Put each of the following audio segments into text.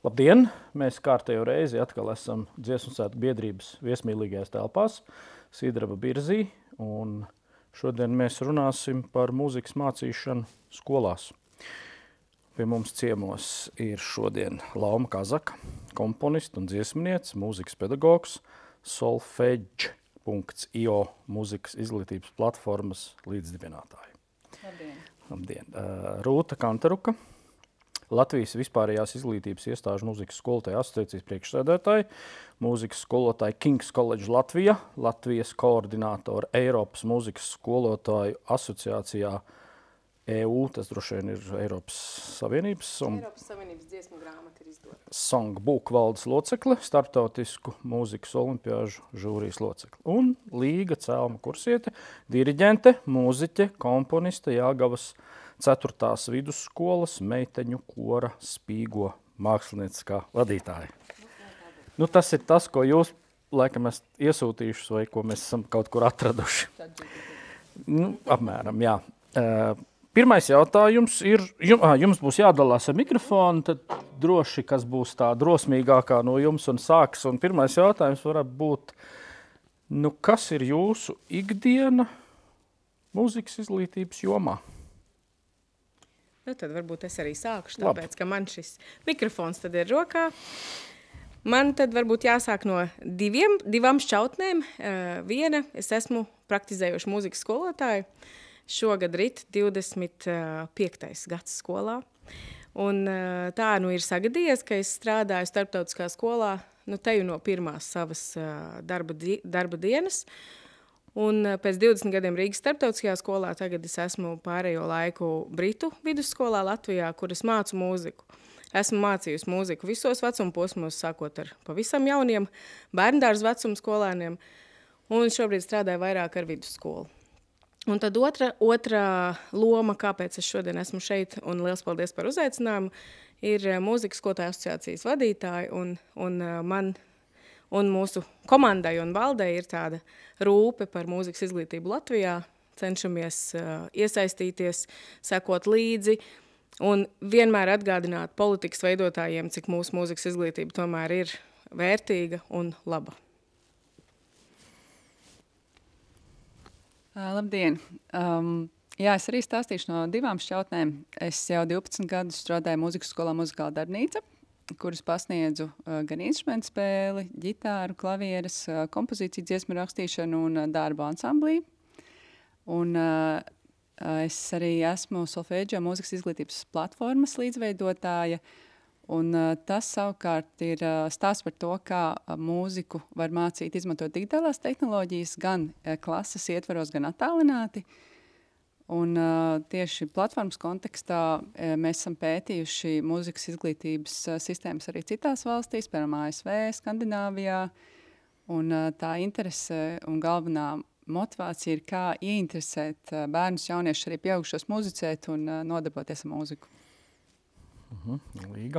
Labdien! Mēs kārtējo reizi atkal esam Dziesmu svētku biedrības viesmīlīgajās telpās Sidraba Birzī, un šodien mēs runāsim par mūzikas mācīšanu skolās. Pie mums ciemos ir šodien Lauma Kazaka, komponista un dziesmniece, mūzikas pedagogs, solfedge.io mūzikas izglītības platformas līdzdibinātāja. Labdien! Labdien! Rūta Kantaruka, Latvijas vispārējās izglītības iestāžu mūzikas skolotāju asociācijas priekšsēdētāja, mūzikas skolotāja King's College Latvija, Latvijas koordinātora Eiropas mūzikas skolotāju asociācijā EU, tas droši vien ir Eiropas Savienības. Eiropas Savienības dziesmu grāmata ir izdota. Songbook valdes locekle, starptautisku mūzikas olimpiāžu žūrijas locekle. Un Līga Celma Kursiete, diriģente, mūziķe, komponiste, Jāgavas 4. vidusskolas meiteņu kora Spīgo mākslinieckā vadītāja. Nu, tas ir tas, ko jūs, laikam, esat iesūtījušas vai ko mēs esam kaut kur atraduši. Nu, apmēram, jā. Pirmais jautājums ir, jums būs jādalās ar mikrofonu, tad droši, kas būs tā drosmīgākā no jums un sāks. Un pirmais jautājums varētu būt, nu, kas ir jūsu ikdiena mūzikas izglītības jomā? Nu, tad varbūt es arī sākšu, tāpēc, ka man šis mikrofons tad ir rokā. Man tad varbūt jāsāk no divām šķautnēm. Viena, es esmu praktizējoša mūzikas skolotāja. Šogad rit 25. gads skolā. Un tā nu ir sagadījies, ka es strādāju starptautiskā skolā, nu teju no pirmās savas darba dienas. Un pēc 20 gadiem Rīgas starptautiskajā skolā tagad es esmu pārējo laiku Britu vidusskolā Latvijā, kur es mācu mūziku. Esmu mācījusi mūziku visos vecuma posmos, sākot ar pavisam jauniem bērndārzu vecuma skolēniem, un šobrīd strādāju vairāk ar vidusskolu. Un tad otrā loma, kāpēc es šodien esmu šeit, un liels paldies par uzaicinājumu, ir mūzikas skolotāju asociācijas vadītāji, un man un mūsu komandai un valdei ir tāda rūpe par mūzikas izglītību Latvijā. Cenšamies iesaistīties, sekot līdzi un vienmēr atgādināt politikas veidotājiem, cik mūsu mūzikas izglītība tomēr ir vērtīga un laba. Labdien! Jā, es arī stāstīšu no divām šķautnēm. Es jau 12 gadus strādāju mūzikas skolā Muzikāla darbnīca, kuras pasniedzu gan instrumentu spēli, ģitāru, klavieres, kompozīciju, dziesmu rakstīšanu un darbu ansamblī. Un es arī esmu Solfedge mūzikas izglītības platformas līdzveidotāja. Un tas savukārt ir stāsts par to, kā mūziku var mācīt izmantot digitālās tehnoloģijas gan klases ietvaros, gan attālināti. Un tieši platformas kontekstā mēs esam pētījuši mūzikas izglītības sistēmas arī citās valstīs, piemēram ASV, Skandināvijā. Un tā interese un galvenā motivācija ir, kā ieinteresēt bērnus, jauniešus, arī pieaugušos muzicēt un nodarboties ar mūziku. Līga.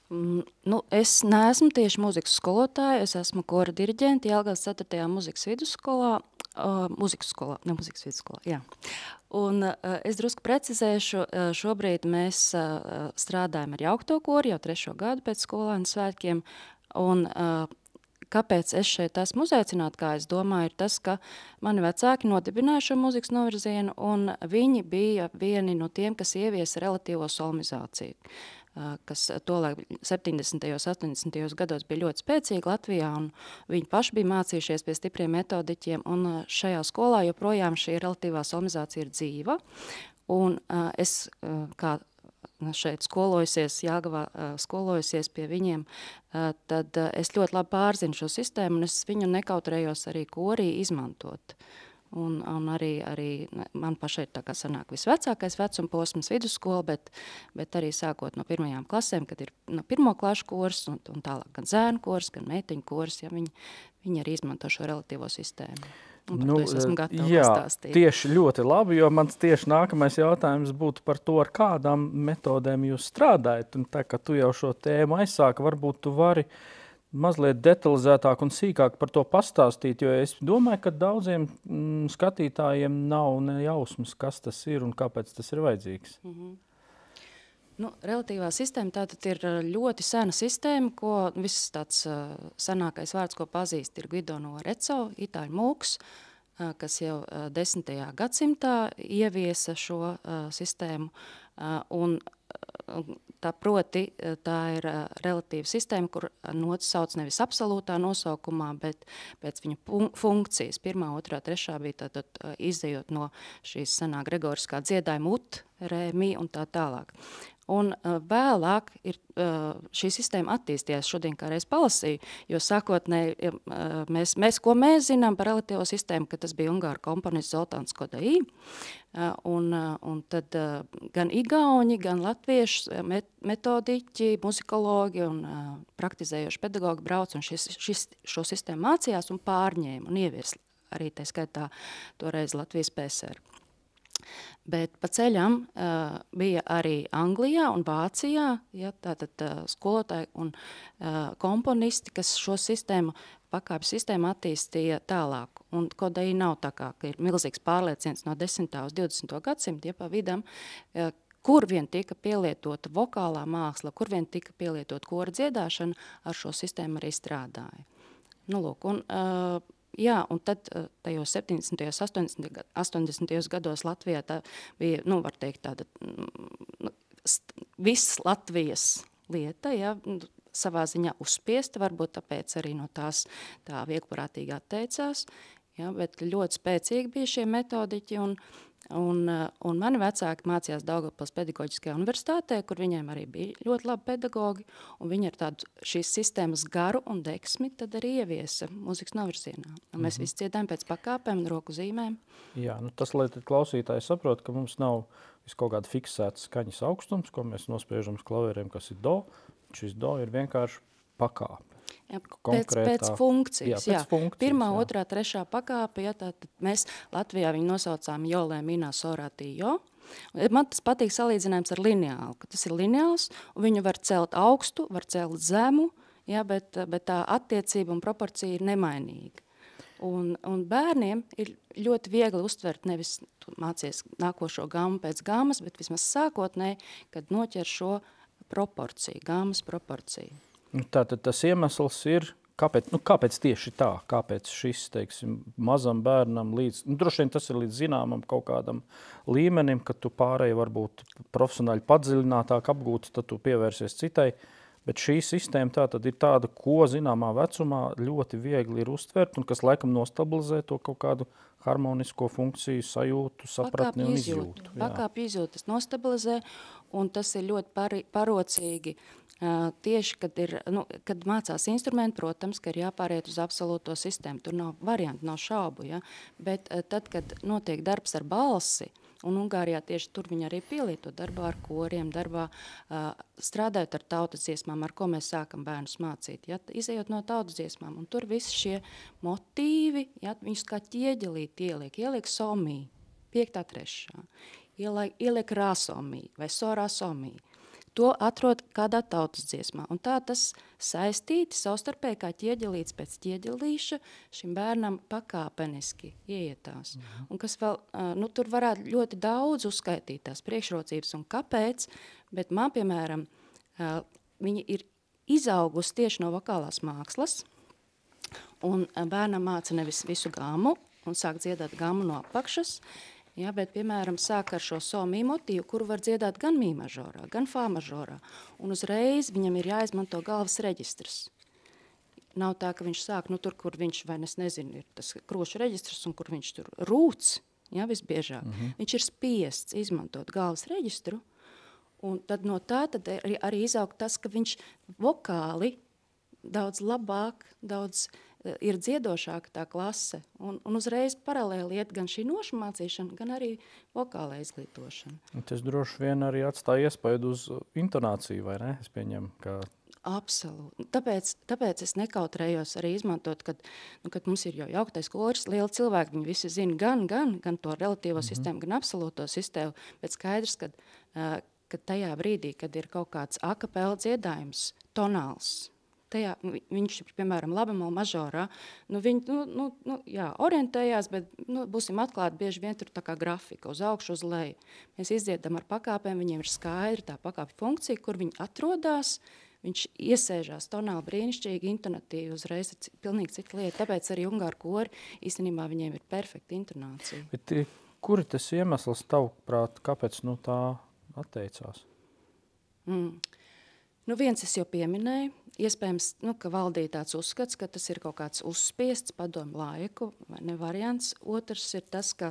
Nu, es neesmu tieši mūzikas skolotāja, es esmu kora diriģente Jelgavas 4. mūzikas vidusskolā, jā. Un es drusku precizēšu, šobrīd mēs strādājam ar jaukto koru jau 3. gadu pēc skolēnu svētkiem, un kāpēc es šeit esmu uzaicināta, kā es domāju, ir tas, ka mani vecāki nodibināja šo mūzikas novirzienu, un viņi bija vieni no tiem, kas ieviesa relatīvo solmizāciju, kas tolaik 70. 80. gados bija ļoti spēcīga Latvijā, un viņi paši bija mācījušies pie stipriem metodiķiem, un šajā skolā joprojām šī relatīvā solmizācija ir dzīva, un es kā šeit skolojusies, Jāgavā skolojusies pie viņiem, tad es ļoti labi pārzinu šo sistēmu, un es viņu nekautrējos arī korī izmantot. Un arī man pašai tā kā sanāk visvecākais vecuma posms vidusskola, bet arī sākot no pirmajām klasēm, kad ir no 1. klašu kurs, un tālāk gan zēnu kurs, gan meiteņu kurs, ja viņi arī izmanto šo relatīvo sistēmu. Un par to es esmu gatava pastāstīt. Tieši ļoti labi, jo mans tieši nākamais jautājums būtu par to, ar kādām metodēm jūs strādājat. Un tā, ka tu jau šo tēmu aizsāki, varbūt tu vari mazliet detalizētāk un sīkāk par to pastāstīt, jo es domāju, ka daudziem skatītājiem nav ne jausmas, kas tas ir un kāpēc tas ir vajadzīgs. Relatīvā sistēma tātad ir ļoti sena sistēma, ko viss tāds senākais vārds, ko pazīst, ir Guido no Arezzo, itāļu mūks, kas jau 10. gadsimtā ieviesa šo sistēmu. Un tā ir relatīva sistēma, kur notis sauc nevis absolūtā nosaukumā, bet pēc viņa funkcijas. 1., 2., 3. bija tātad izejot no šīs senā gregoriskā dziedājuma ut, re, mi un tā tālāk. Un vēlāk šī sistēma attīstījās, šodien kā reiz palasīju, jo sākotnēji ko mēs zinām par relatīvo sistēmu, ka tas bija ungāru komponists Zoltāns Kodai, un tad gan igauņi, gan latvieši metodiķi, muzikologi un praktizējoši pedagogi brauc un šo sistēmu mācījās un pārņēma un ievies arī tā skaitā toreiz Latvijas PSR. Bet pa ceļam bija arī Anglijā un Vācijā, tātad skolotāji un komponisti, kas šo sistēmu, pakāpju sistēmu attīstīja tālāk. Un Kodai nav tā kā, ka ir milzīgs pārlieciens no 10. uz 20. gadsimtu, pa vidam, kur vien tika pielietota vokālā māksla, kur vien tika pielietota kora dziedāšana, ar šo sistēmu arī strādāja. Un tad tajos 70. 80. gados Latvijā tā bija, var teikt, tāda viss Latvijas lieta, savā ziņā uzspiesta, varbūt tāpēc arī no tās tā vieglprātīgi atteicās, bet ļoti spēcīgi bija šie metodiķi, un mani vecāki mācījās Daugavpils pedagoģiskajā universitātē, kur viņiem arī bija ļoti labi pedagogi, un viņi ar tādu šīs sistēmas garu un deksmi tad arī ieviesa mūzikas novirzienā. Un mēs visi dziedājam pēc pakāpēm un roku zīmēm. Jā, tas, lai tad klausītāji saprot, ka mums nav kaut kāda fiksēta skaņas augstums, ko mēs nospiežam uz klavieriem, kas ir do. Šis do ir vienkārši pakāpe. Pēc funkcijas, pēc funkcijas. 1., 2., 3. pakāpe, tātad mēs Latvijā viņu nosaucām jolē, minā, sorā, tījo. Man tas patīk salīdzinājums ar lineālu, ka tas ir lineāls, un viņu var celt augstu, var celt zemu, bet tā attiecība un proporcija ir nemainīga. Un bērniem ir ļoti viegli uztvert, nevis mācies nākošo gammu pēc gammas, bet vismaz sākotnēji, kad noķer šo proporciju, gammas proporciju. Tātad tas iemesls ir, kāpēc tieši tā, kāpēc šis, teiksim, mazam bērnam līdz, droši vien tas ir līdz zināmam kaut kādam līmenim, kad tu pārēji varbūt profesionāli padziļinātāk apgūti, tad tu pievērsies citai, bet šī sistēma tātad ir tāda, ko zināmā vecumā ļoti viegli ir uztvert un kas laikam nostabilizē to kaut kādu harmonisko funkciju, sajūtu, sapratni un izjūtu. Pakāpju izjūtu, tas nostabilizē, un tas ir ļoti parocīgi tieši, kad mācās instrumenti, protams, ka ir jāpāriet uz absolūto sistēmu. Tur nav variantu, nav šaubu, bet tad, kad notiek darbs ar balsi, un Ungārijā tieši tur viņi arī pielieto darbā ar koriem, darbā strādājot ar tautas dziesmām, ar ko mēs sākam bērnus mācīt, izejot no tautas dziesmām. Un tur visi šie motīvi, viņus kā ķieģelīt ieliek somī, 5. 3. Ieliek rāsomī vai sorāsomī. To atrod kādā tautas dziesmā. Un tā tas saistīti savstarpēji kā ķieģelīts pēc ķieģelīša šim bērnam pakāpeniski ieietās. Un kas vēl, tur varētu ļoti daudz uzskaitīt tās priekšrocības un kāpēc, bet man, piemēram, viņi ir izaugusi tieši no vokālās mākslas, un bērnam māca nevis visu gamu un sāk dziedāt gamu no apakšas, bet, piemēram, sāk ar šo somī motīvu, kuru var dziedāt gan mī mažorā, gan fā mažorā. Un uzreiz viņam ir jāizmanto galvas reģistrs. Nav tā, ka viņš sāk, tur, kur viņš, vai es nezinu, ir tas krošu reģistrs, un kur viņš tur rūc, visbiežāk. Viņš ir spiests izmantot galvas reģistru, un tad no tā tad arī izaug tas, ka viņš vokāli daudz labāk, daudz ir dziedošāka tā klase, un uzreiz paralēli iet gan šī nošu mācīšana, gan arī vokālā izglītošana. Tas droši vien arī atstāja iespaidu uz intonāciju, vai ne? Es pieņemu, ka... Absolūti. Tāpēc es nekautrējos arī izmantot, kad mums ir jau jauktais koris, lieli cilvēki, viņi visi zina gan to relatīvo sistēmu, gan absolūto sistēmu, bet skaidrs, kad tajā brīdī, kad ir kaut kāds akapela dziedājums, tonāls, tajā, viņš ir, piemēram, labamol mažorā, viņi, orientējās, bet, būsim atklāti, bieži vien tur tā kā grafika uz augšu, uz leju. Mēs izdziedam ar pakāpēm, viņiem ir skaidra tā pakāpju funkcija, kur viņi atrodās, viņš iesēžās tonāli brīnišķīgi, intonatīvi, uzreiz ir pilnīgi cita lieta, tāpēc arī ungāru kori, īstenībā viņiem ir perfekta intonācija. Bet kuri tas iemesls tavuprāt, kāpēc tā atteicās? Viens es jau pieminēju, iespējams, ka valdīja tāds uzskats, ka tas ir kaut kāds uzspiests padomu laiku, vai ne variants. Otrs ir tas, ka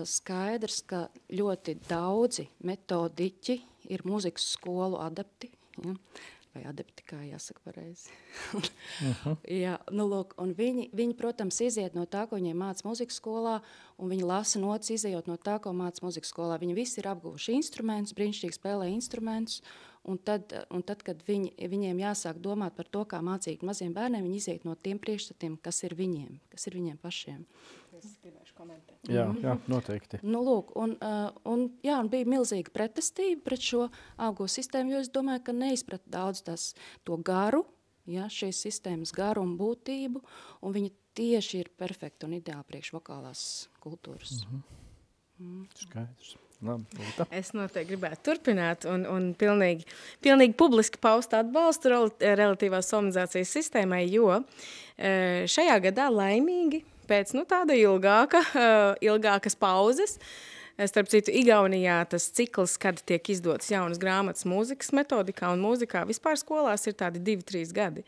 skaidrs, ka ļoti daudzi metodiķi ir mūzikas skolu adepti, ja? Vai adepti, kā jāsaka pareizi. Jā, lūk, un viņi, protams, iziet no tā, ko viņiem māca mūzikas skolā, un viņi lasa notis, izejot no tā, ko māca mūzikas skolā. Viņi visi ir apguvuši instrumentus, brīnišķīgi spēlē instrumentus, un tad kad viņiem jāsāk domāt par to, kā mācīt maziem bērniem, viņi iziet no tiem priekšstatiem, kas ir viņiem pašiem. Es gribēšu komentēt. Jā, noteikti. Lūk, un bija milzīga pretestība pret šo augo sistēmu, jo es domāju, ka neizprata daudz to garu, šīs sistēmas garu un būtību, un viņa tieši ir perfekta un ideāla priekš vokālās kultūras. Skaidrs. Labi, Lita. Es noteikti gribētu turpināt un pilnīgi publiski paust atbalstu relatīvās somatizācijas sistēmai, jo šajā gadā laimīgi pēc tāda ilgākas pauzes, starp citu Igaunijā tas cikls, kad tiek izdotas jaunas grāmatas mūzikas metodikā un mūzikā, vispār skolās ir tādi 2-3 gadi.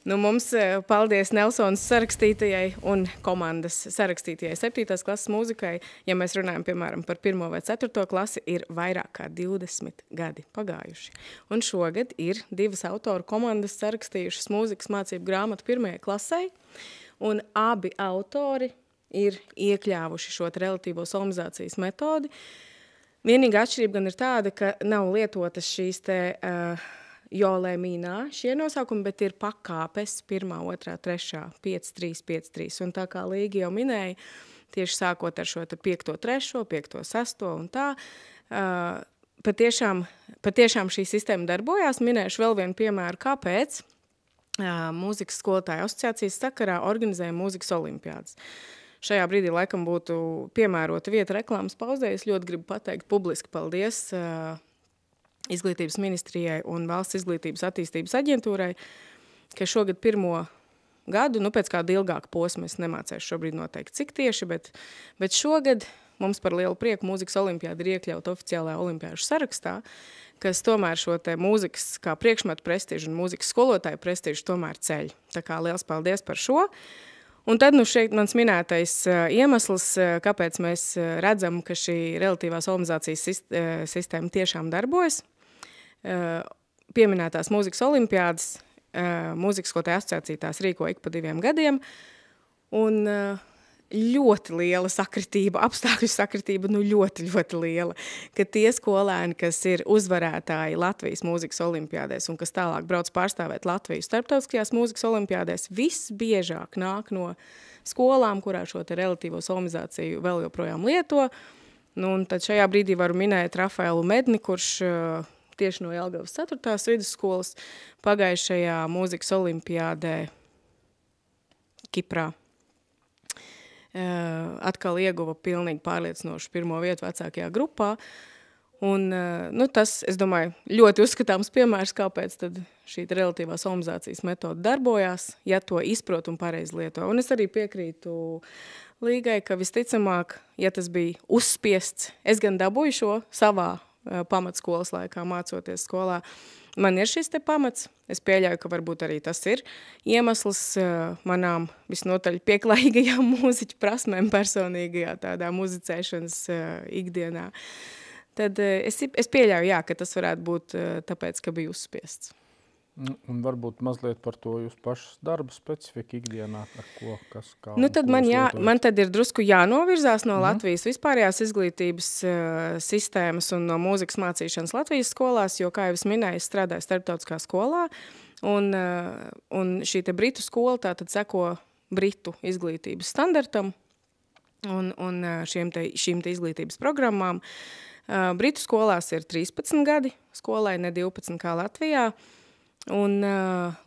Mums, paldies Nelsons sarakstītajai un komandas sarakstītajai 7. klases mūzikai, ja mēs runājam, piemēram, par 1. vai 4. klasi, ir vairāk kā 20 gadi pagājuši. Un šogad ir 2 autoru komandas sarakstījušas mūzikas mācību grāmatu 1. klasei, un abi autori ir iekļāvuši šo relatīvo somatizācijas metodi. Vienīgā atšķirība gan ir tāda, ka nav lietotas šīs jolē mīnā šie nosaukumi, bet ir pakāpes 1, 2, 3, 5, 3, 5, 3. Un tā kā Līga jau minēja, tieši sākot ar šo 5, 3, 5, 6 un tā, patiešām šī sistēma darbojās. Minēšu vēl vienu piemēru, kāpēc mūzikas skolotāju asociācijas sakarā organizēja mūzikas olimpiādas. Šajā brīdī laikam būtu piemērota vieta reklāmas pauzē. Es ļoti gribu pateikt publiski paldies Izglītības ministrijai un Valsts izglītības attīstības aģentūrai, ka šogad 1. gadu, pēc kāda ilgāka posma, es nemācēšu šobrīd noteikti cik tieši, bet šogad mums par lielu prieku mūzikas olimpiāda ir iekļauta oficiālajā olimpiāžu sarakstā, kas tomēr šo mūzikas kā priekšmetu prestižu un mūzikas skolotāju prestižu tomēr ceļ. Tā kā liels paldies par šo. Un tad šeit mans minētais iemesls, kāpēc mēs redzam, ka šī relatīvā somatizācijas sistēma tiešām darbojas. Pieminētās mūzikas olimpiādas, mūzikas skolotāju asociācija tās rīko ik pa 2 gadiem, un ļoti liela sakritība, apstākļu sakritība, ļoti, ļoti liela, ka tie skolēni, kas ir uzvarētāji Latvijas mūzikas olimpiādēs un kas tālāk brauc pārstāvēt Latviju starptautiskajās mūzikas olimpiādēs, visbiežāk nāk no skolām, kurā šo relatīvo somatizāciju vēl joprojām lieto. Un tad šajā brīdī varu minēt Rafaelu Medni, kurš tieši no Jelgavas 4. vidusskolas pagājušajā mūzikas olimpiādē Kiprā atkal ieguva pilnīgi pārliecinošu 1. vietu vecākajā grupā. Un tas, es domāju, ļoti uzskatāms piemērs, kāpēc tad šī relatīvā somatizācijas metode darbojās, ja to izprot un pareizi lieto. Un es arī piekrītu Līgai, ka visticamāk, ja tas bija uzspiests, es gan dabūju šo savā pamatskolas laikā mācoties skolā. Man ir šis pamats. Es pieļauju, ka varbūt arī tas ir iemesls manām visnotaļ pieklājīgajām mūziķu prasmēm personīgajā tādā muzicēšanas ikdienā. Tad es pieļauju, jā, ka tas varētu būt tāpēc, ka bija uzspiests. Un varbūt mazliet par to jūs pašas darba specifiku ikdienā, ar ko, kas, kā... Tad man tad ir drusku jānovirzās no Latvijas vispārējās izglītības sistēmas un no mūzikas mācīšanas Latvijas skolās, jo, kā jau es minēju, es strādāju starptautiskā skolā, un šī britu skola tātad seko britu izglītības standartam un šīm izglītības programmām. Britu skolās ir 13 gadi, skolai ne 12 kā Latvijā. Un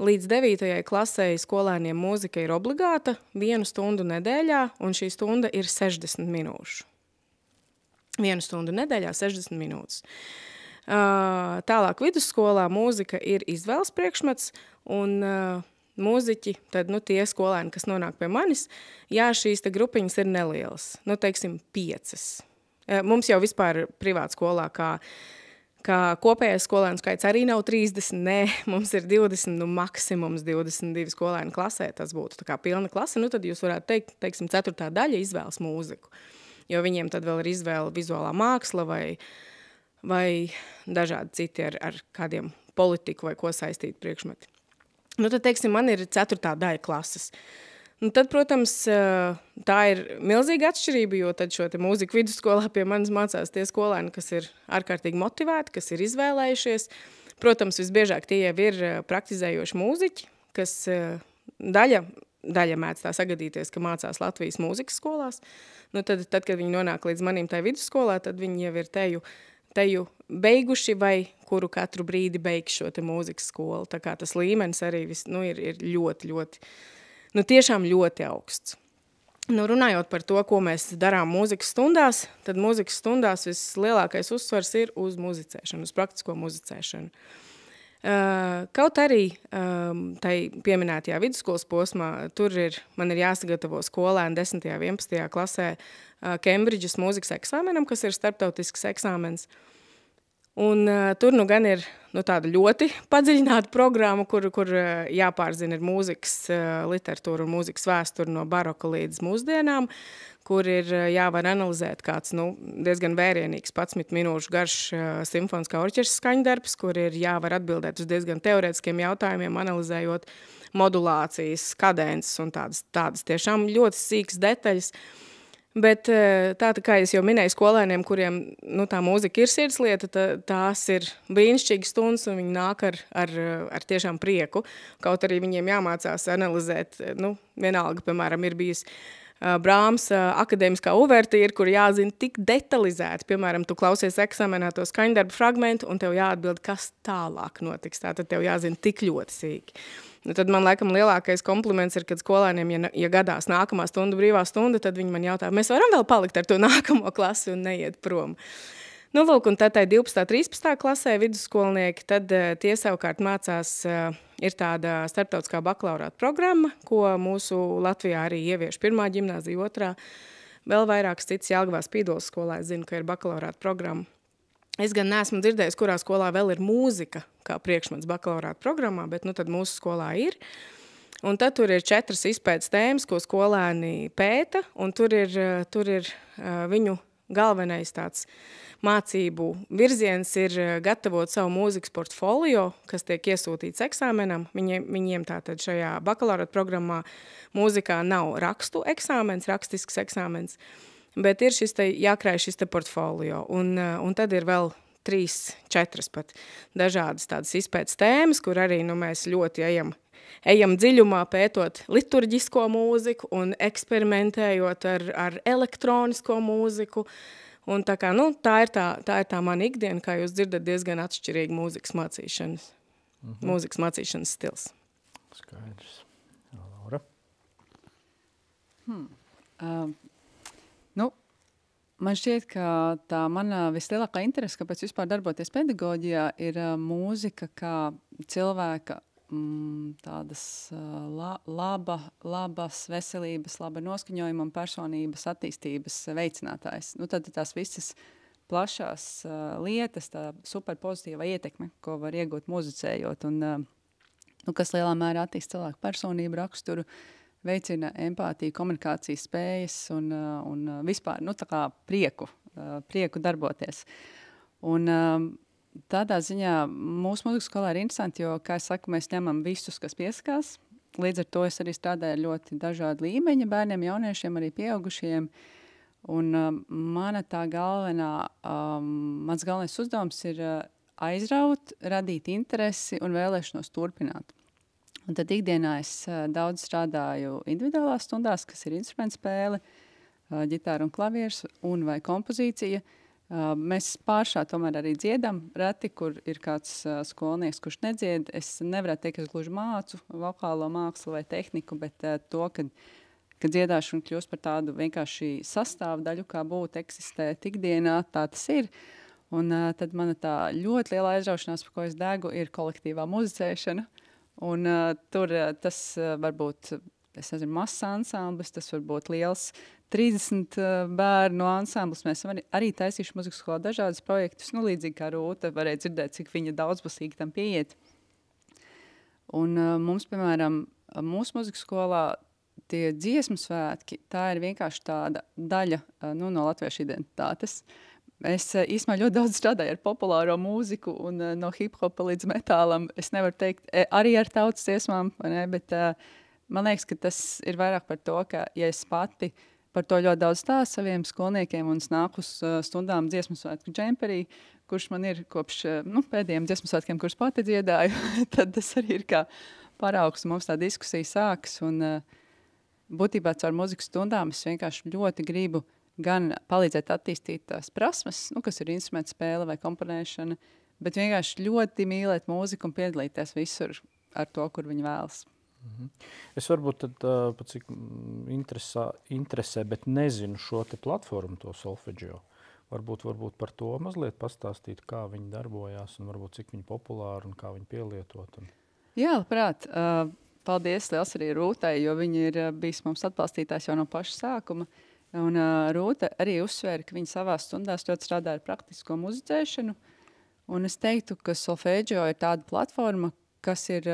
līdz 9. klasē skolēniem mūzika ir obligāta 1 stundu nedēļā, un šī stunda ir 60 minūšu. 1 stundu nedēļā 60 minūtes. Tālāk vidusskolā mūzika ir izvēles priekšmets, un mūziķi, tad tie skolēni, kas nonāk pie manis, šīs te grupiņas ir nelielas, teiksim 5. Mums jau vispār privāta skolā, kā kopējais skolēnu skaits arī nav 30, nē, mums ir 20, maksimums 22 skolēnu klasē, tas būtu tā kā pilna klase, tad jūs varētu teikt, teiksim, 4. daļa izvēles mūziku, jo viņiem tad vēl ir izvēle vizuālā māksla vai dažādi citi ar kādiem politiku vai ko saistīti priekšmeti. Tad, teiksim, man ir 4. daļa klases. Tad, protams, tā ir milzīga atšķirība, jo tad šo te mūziku vidusskolā pie manis mācās tie skolēni, kas ir ārkārtīgi motivēti, kas ir izvēlējušies. Protams, visbiežāk tie jau ir praktizējoši mūziķi, kas daļa mēdz tā sagadīties, ka mācās Latvijas mūzikas skolās. Tad, kad viņi nonāk līdz manim tai vidusskolā, tad viņi jau ir teju beiguši vai kuru katru brīdi beigs šo te mūzikas skolu. Tā kā tas līmenis arī ir ļoti, ļoti, tiešām ļoti augsts. Runājot par to, ko mēs darām mūzikas stundās, tad mūzikas stundās vislielākais uzsvars ir uz muzicēšanu, uz praktisko muzicēšanu. Kaut arī tai pieminētajā vidusskolas posmā, man ir jāsagatavo skolēni 10. un 11. klasē Kembridžas mūzikas eksāmenam, kas ir starptautisks eksāmens. Un tur gan ir tāda ļoti padziļināta programma, kur jāpārzina ir mūzikas literatūra un mūzikas vēsture no baroka līdz mūsdienām, kur ir jāvar analizēt kāds diezgan vērienīgs 11 minūšu garš simfoniskā orķestra skaņdarbs, kur ir jāvar atbildēt uz diezgan teorētiskiem jautājumiem, analizējot modulācijas, kadences un tādas tiešām ļoti sīkas detaļas. Bet tā kā es jau minēju skolēniem, kuriem tā mūzika ir sirdslieta, tās ir brīnišķīgas stundas un viņi nāk ar tiešām prieku. Kaut arī viņiem jāmācās analizēt, vienalga, piemēram, ir bijis Brāms akadēmiskā uvertīra, kur jāzina tik detalizēti. Piemēram, tu klausies eksāmenā to skaņdarbu fragmentu un tev jāatbild, kas tālāk notiks. Tātad tev jāzina tik ļoti sīki. Tad man laikam lielākais kompliments ir, kad skolēniem, ja gadās nākamā stunda, brīvā stunda, tad viņi man jautā, mēs varam vēl palikt ar to nākamo klasi un neiet prom. Lūk, un tad tai 12. 13. klasē vidusskolnieki, tad tie savukārt mācās, ir tāda starptautiskā bakalaurāta programma, ko mūsu Latvijā arī ievieš 1. ģimnāzija, 2. Vēl vairākas citas Jelgavā Spīdoles skolā, es zinu, ka ir bakalaurāta programma. Es gan neesmu dzirdējis, kurā skolā vēl ir mūzika kā priekšmets bakalaurāta programmā, bet tad mūsu skolā ir. Un tad tur ir 4 izpētes tēmas, ko skolēni pēta, un tur ir viņu galvenais tāds mācību virziens ir gatavot savu mūzikas portfolio, kas tiek iesūtīts eksāmenam. Viņiem tātad šajā bakalaurāta programmā mūzikā nav rakstu eksāmens, rakstisks eksāmens, bet ir jākrāj šis te portfolio. Un tad ir vēl 3, 4 pat dažādas tādas izpētes tēmas, kur arī mēs ļoti ejam dziļumā pētot liturģisko mūziku un eksperimentējot ar elektronisko mūziku. Un tā kā, tā ir tā mana ikdiena, kā jūs dzirdat, diezgan atšķirīga mūzikas mācīšanas stils. Skaidrs. Laura? Man šķiet, ka tā mana vislielākā interese, kāpēc vispār darboties pedagoģijā, ir mūzika kā cilvēka tādas labas veselības, laba noskaņojuma un personības attīstības veicinātājs. Tad tās visas plašās lietas, tā superpozitīva ietekme, ko var iegūt muzicējot, un kas lielā mērā attīst cilvēku personību, raksturu, veicina empātiju, komunikācijas spējas un vispār, tā kā prieku darboties. Un tādā ziņā mūsu mūzikas skolā ir interesanti, jo, kā es saku, mēs ņemam visus, kas piesakās. Līdz ar to es arī strādāju ļoti dažādu līmeņa bērniem, jauniešiem, arī pieaugušiem. Un mans galvenais uzdevums ir aizraut, radīt interesi un vēlēšanos turpināt. Un tad ikdienā es daudz strādāju individuālās stundās, kas ir instrumentu spēle, ģitāra un klavieres un vai kompozīcija. Mēs pāršā tomēr arī dziedam reti, kur ir kāds skolnieks, kurš nedzied. Es nevarētu teikt, ka es gluži mācu vokālo mākslu vai tehniku, bet to, kad dziedāšana kļūst par tādu vienkārši sastāvdaļu, kā būtu eksistēt ikdienā, tā tas ir. Un tad mana tā ļoti liela aizraušanās, par ko es degu, ir kolektīvā muzicēšana. Un tur tas varbūt, es nezinu, mazs ansamblis, tas var būt liels 30 bērnu ansamblis. Mēs arī taisījuši muzikas skolā dažādas projektus, līdzīgi kā Rūta, varēja dzirdēt, cik viņa daudzpusīgi tam pieiet. Un mums, piemēram, mūsu muzikas skolā tie dziesmu svētki, tā ir vienkārši tāda daļa no latviešu identitātes. Es īstenībā ļoti daudz strādāju ar populāro mūziku un no hip-hopa līdz metālam. Es nevaru teikt, arī ar tautas dziesmām, bet man liekas, ka tas ir vairāk par to, ka ja es pati par to ļoti daudz stāstu saviem skolniekiem un es nāku uz stundām dziesmu svētku džemperī, kurš man ir kopš pēdējiem dziesmu svētkiem, kurus pati dziedāju, tad tas arī ir kā paraugs. Mums tā diskusija sākas un būtībā caur muzikas stundām es vienkārši ļoti gribu gan palīdzēt attīstīt tās prasmes, kas ir instrumenta spēle vai komponēšana, bet vienkārši ļoti mīlēt mūziku un piedalīties visur ar to, kur viņi vēlas. Es varbūt tad cik interesē, bet nezinu šo te platformu, to Solfeggio. Varbūt par to mazliet pastāstīt, kā viņi darbojās un varbūt cik viņi populāri un kā viņi pielietot. Jā, labprāt. Paldies liels arī Rūtai, jo viņi ir bijis mums atbalstītājs jau no paša sākuma. Un Rūta arī uzsvēra, ka viņa savās stundās ļoti strādā ar praktisko muzicēšanu. Un es teiktu, ka Solfeggio ir tāda platforma, kas ir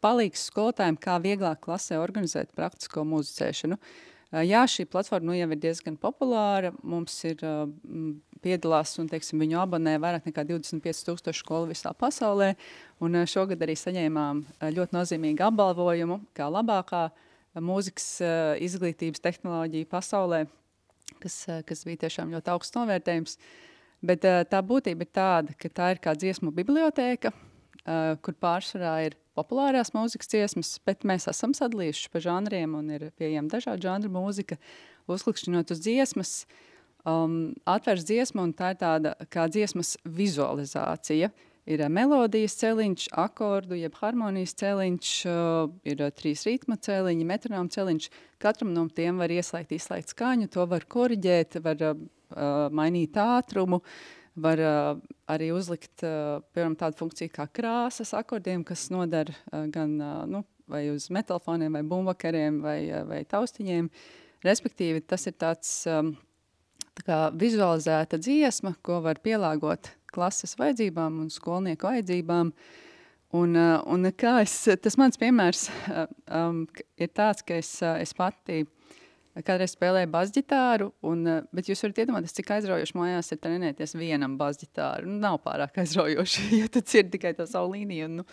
palīgs skolotājiem, kā vieglāk klasē organizēt praktisko muzicēšanu. Jā, šī platforma jau ir diezgan populāra. Mums ir piedalās un, viņu abonē vairāk nekā 25,000 skolu visā pasaulē. Un šogad arī saņēmām ļoti nozīmīgu apbalvojumu kā labākā mūzikas izglītības tehnoloģija pasaulē, kas bija tiešām ļoti augsts novērtējums. Bet tā būtība ir tāda, ka tā ir kā dziesmu bibliotēka, kur pārsvarā ir populārās mūzikas dziesmas, bet mēs esam sadalījuši pa žanriem un ir pieejama dažādu žanru mūzika, uzklikšķinot uz dziesmas, atvers dziesmu un tā ir tāda kā dziesmas vizualizācija. Ir melodijas celiņš, akordu, jeb harmonijas celiņš, ir 3 ritma celiņi, metronoma celiņš. Katram no tiem var ieslēgt, izslēgt skaņu, to var koriģēt, var mainīt ātrumu, var arī uzlikt, piemēram, tādu funkciju kā krāsas akordiem, kas nodara gan vai uz metalfoniem, vai bumbakariem, vai taustiņiem. Respektīvi, tas ir tāds tā kā vizualizēta dziesma, ko var pielāgot klases vajadzībām un skolnieku vajadzībām. Un kā tas mans piemērs ir tāds, ka es pati kādreiz spēlēju basģitāru, bet jūs varat iedomāties, cik aizraujoši mājās ir trenēties vienam basģitāru. Nav pārāk aizraujoši, ja tu dzirdi tikai to savu līniju.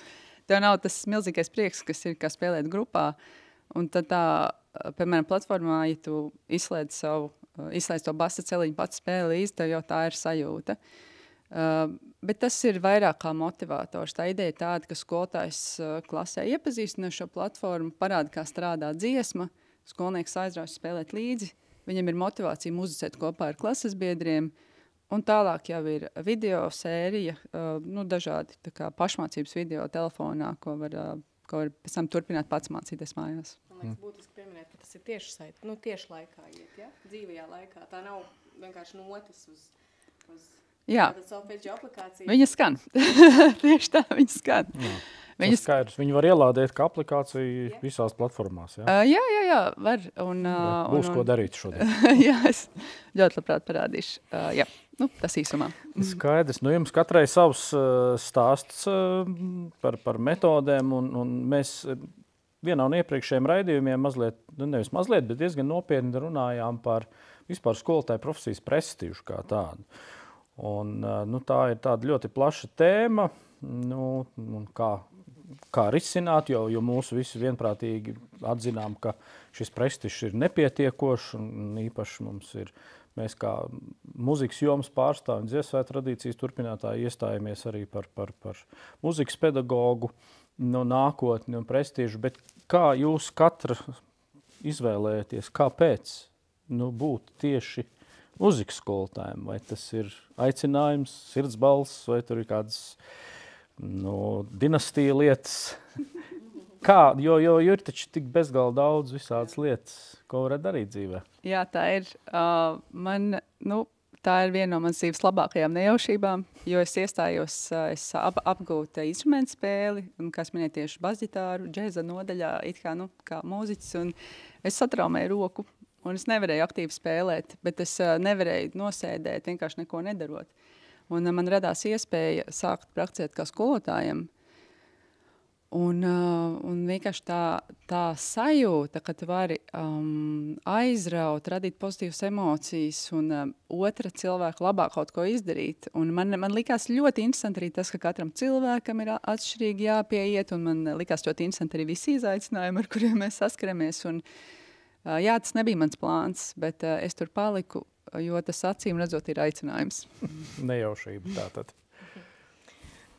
Tev nav tas milzīgais prieks, kas ir kā spēlēt grupā. Un tad tā, piemēram, platformā, ja tu izslēdz to basa celiņu pats spēli līdzi, tev jau tā ir sajūta. Bet tas ir vairāk kā motivators. Tā ideja ir tāda, ka skolotājs klasē iepazīstina šo platformu, parāda, kā strādā dziesma, skolnieks aizraujas spēlēt līdzi, viņam ir motivācija muzicēt kopā ar klases biedriem, un tālāk jau ir video sērija, dažādi tā kā pašmācības video telefonā, ko var pēc tam turpināt pats mācīties mājās. Man liekas, būtiski pieminēt, ka tas ir tieši laikā iet, ja? Dzīvajā laikā. Tā nav vienkārši notis uz Solfeggio aplikāciju. Viņa skan. Tieši tā, viņa skan. Skaidrs, viņi var ielādēt kā aplikāciju visās platformās. Jā, var. Būs ko darīt šodien. Jā, es ļoti labprāt parādīšu. Jā, tas īsumā. Skaidrs. Jums katrai savs stāsts par metodēm, un mēs vienā no iepriekšējiem raidījumiem mazliet, nevis mazliet, bet diezgan nopietni runājām par vispār skolotāju profesijas prestižu kā tādu. Un, tā ir tāda ļoti plaša tēma, kā risināt, jo mūsu visi vienprātīgi atzinām, ka šis prestižs ir nepietiekošs, un īpaši mēs kā muzikas jomas pārstāvi un dziesmu tradīcijas turpinātāji iestājamies arī par muzikas pedagogu nākotni un prestižu, bet kā jūs katra izvēlēties, kāpēc būt tieši mūzikas skolotājiem? Vai tas ir aicinājums, sirdsbalss, vai tur ir kādas dinastija lietas? Kā? Jo ir taču tik bezgalīgi daudz visādas lietas, ko var darīt dzīvē. Jā, tā ir. Tā ir viena no manas dzīves labākajām nejaušībām, jo es iestājos, es apgūtu instrumentu spēli, un, kā es minēju, tieši basģitāru, džēza nodaļā, kā mūziķis, un es satraumēju roku, un es nevarēju aktīvi spēlēt, bet es nevarēju nosēdēt, vienkārši neko nedarot. Un man radās iespēja sākt prakticēt kā skolotājiem. Un vienkārši tā sajūta, ka tu vari aizraut, radīt pozitīvas emocijas un otra cilvēka labā kaut ko izdarīt. Un man likās ļoti interesanti arī tas, ka katram cilvēkam ir atšķirīgi jāpieiet, un man likās ļoti interesanti arī visi izaicinājumi, ar kuriem mēs saskaramies. Un, jā, tas nebija mans plāns, bet es tur paliku, jo tas acīm redzot ir aicinājums. Nejaušība tātad.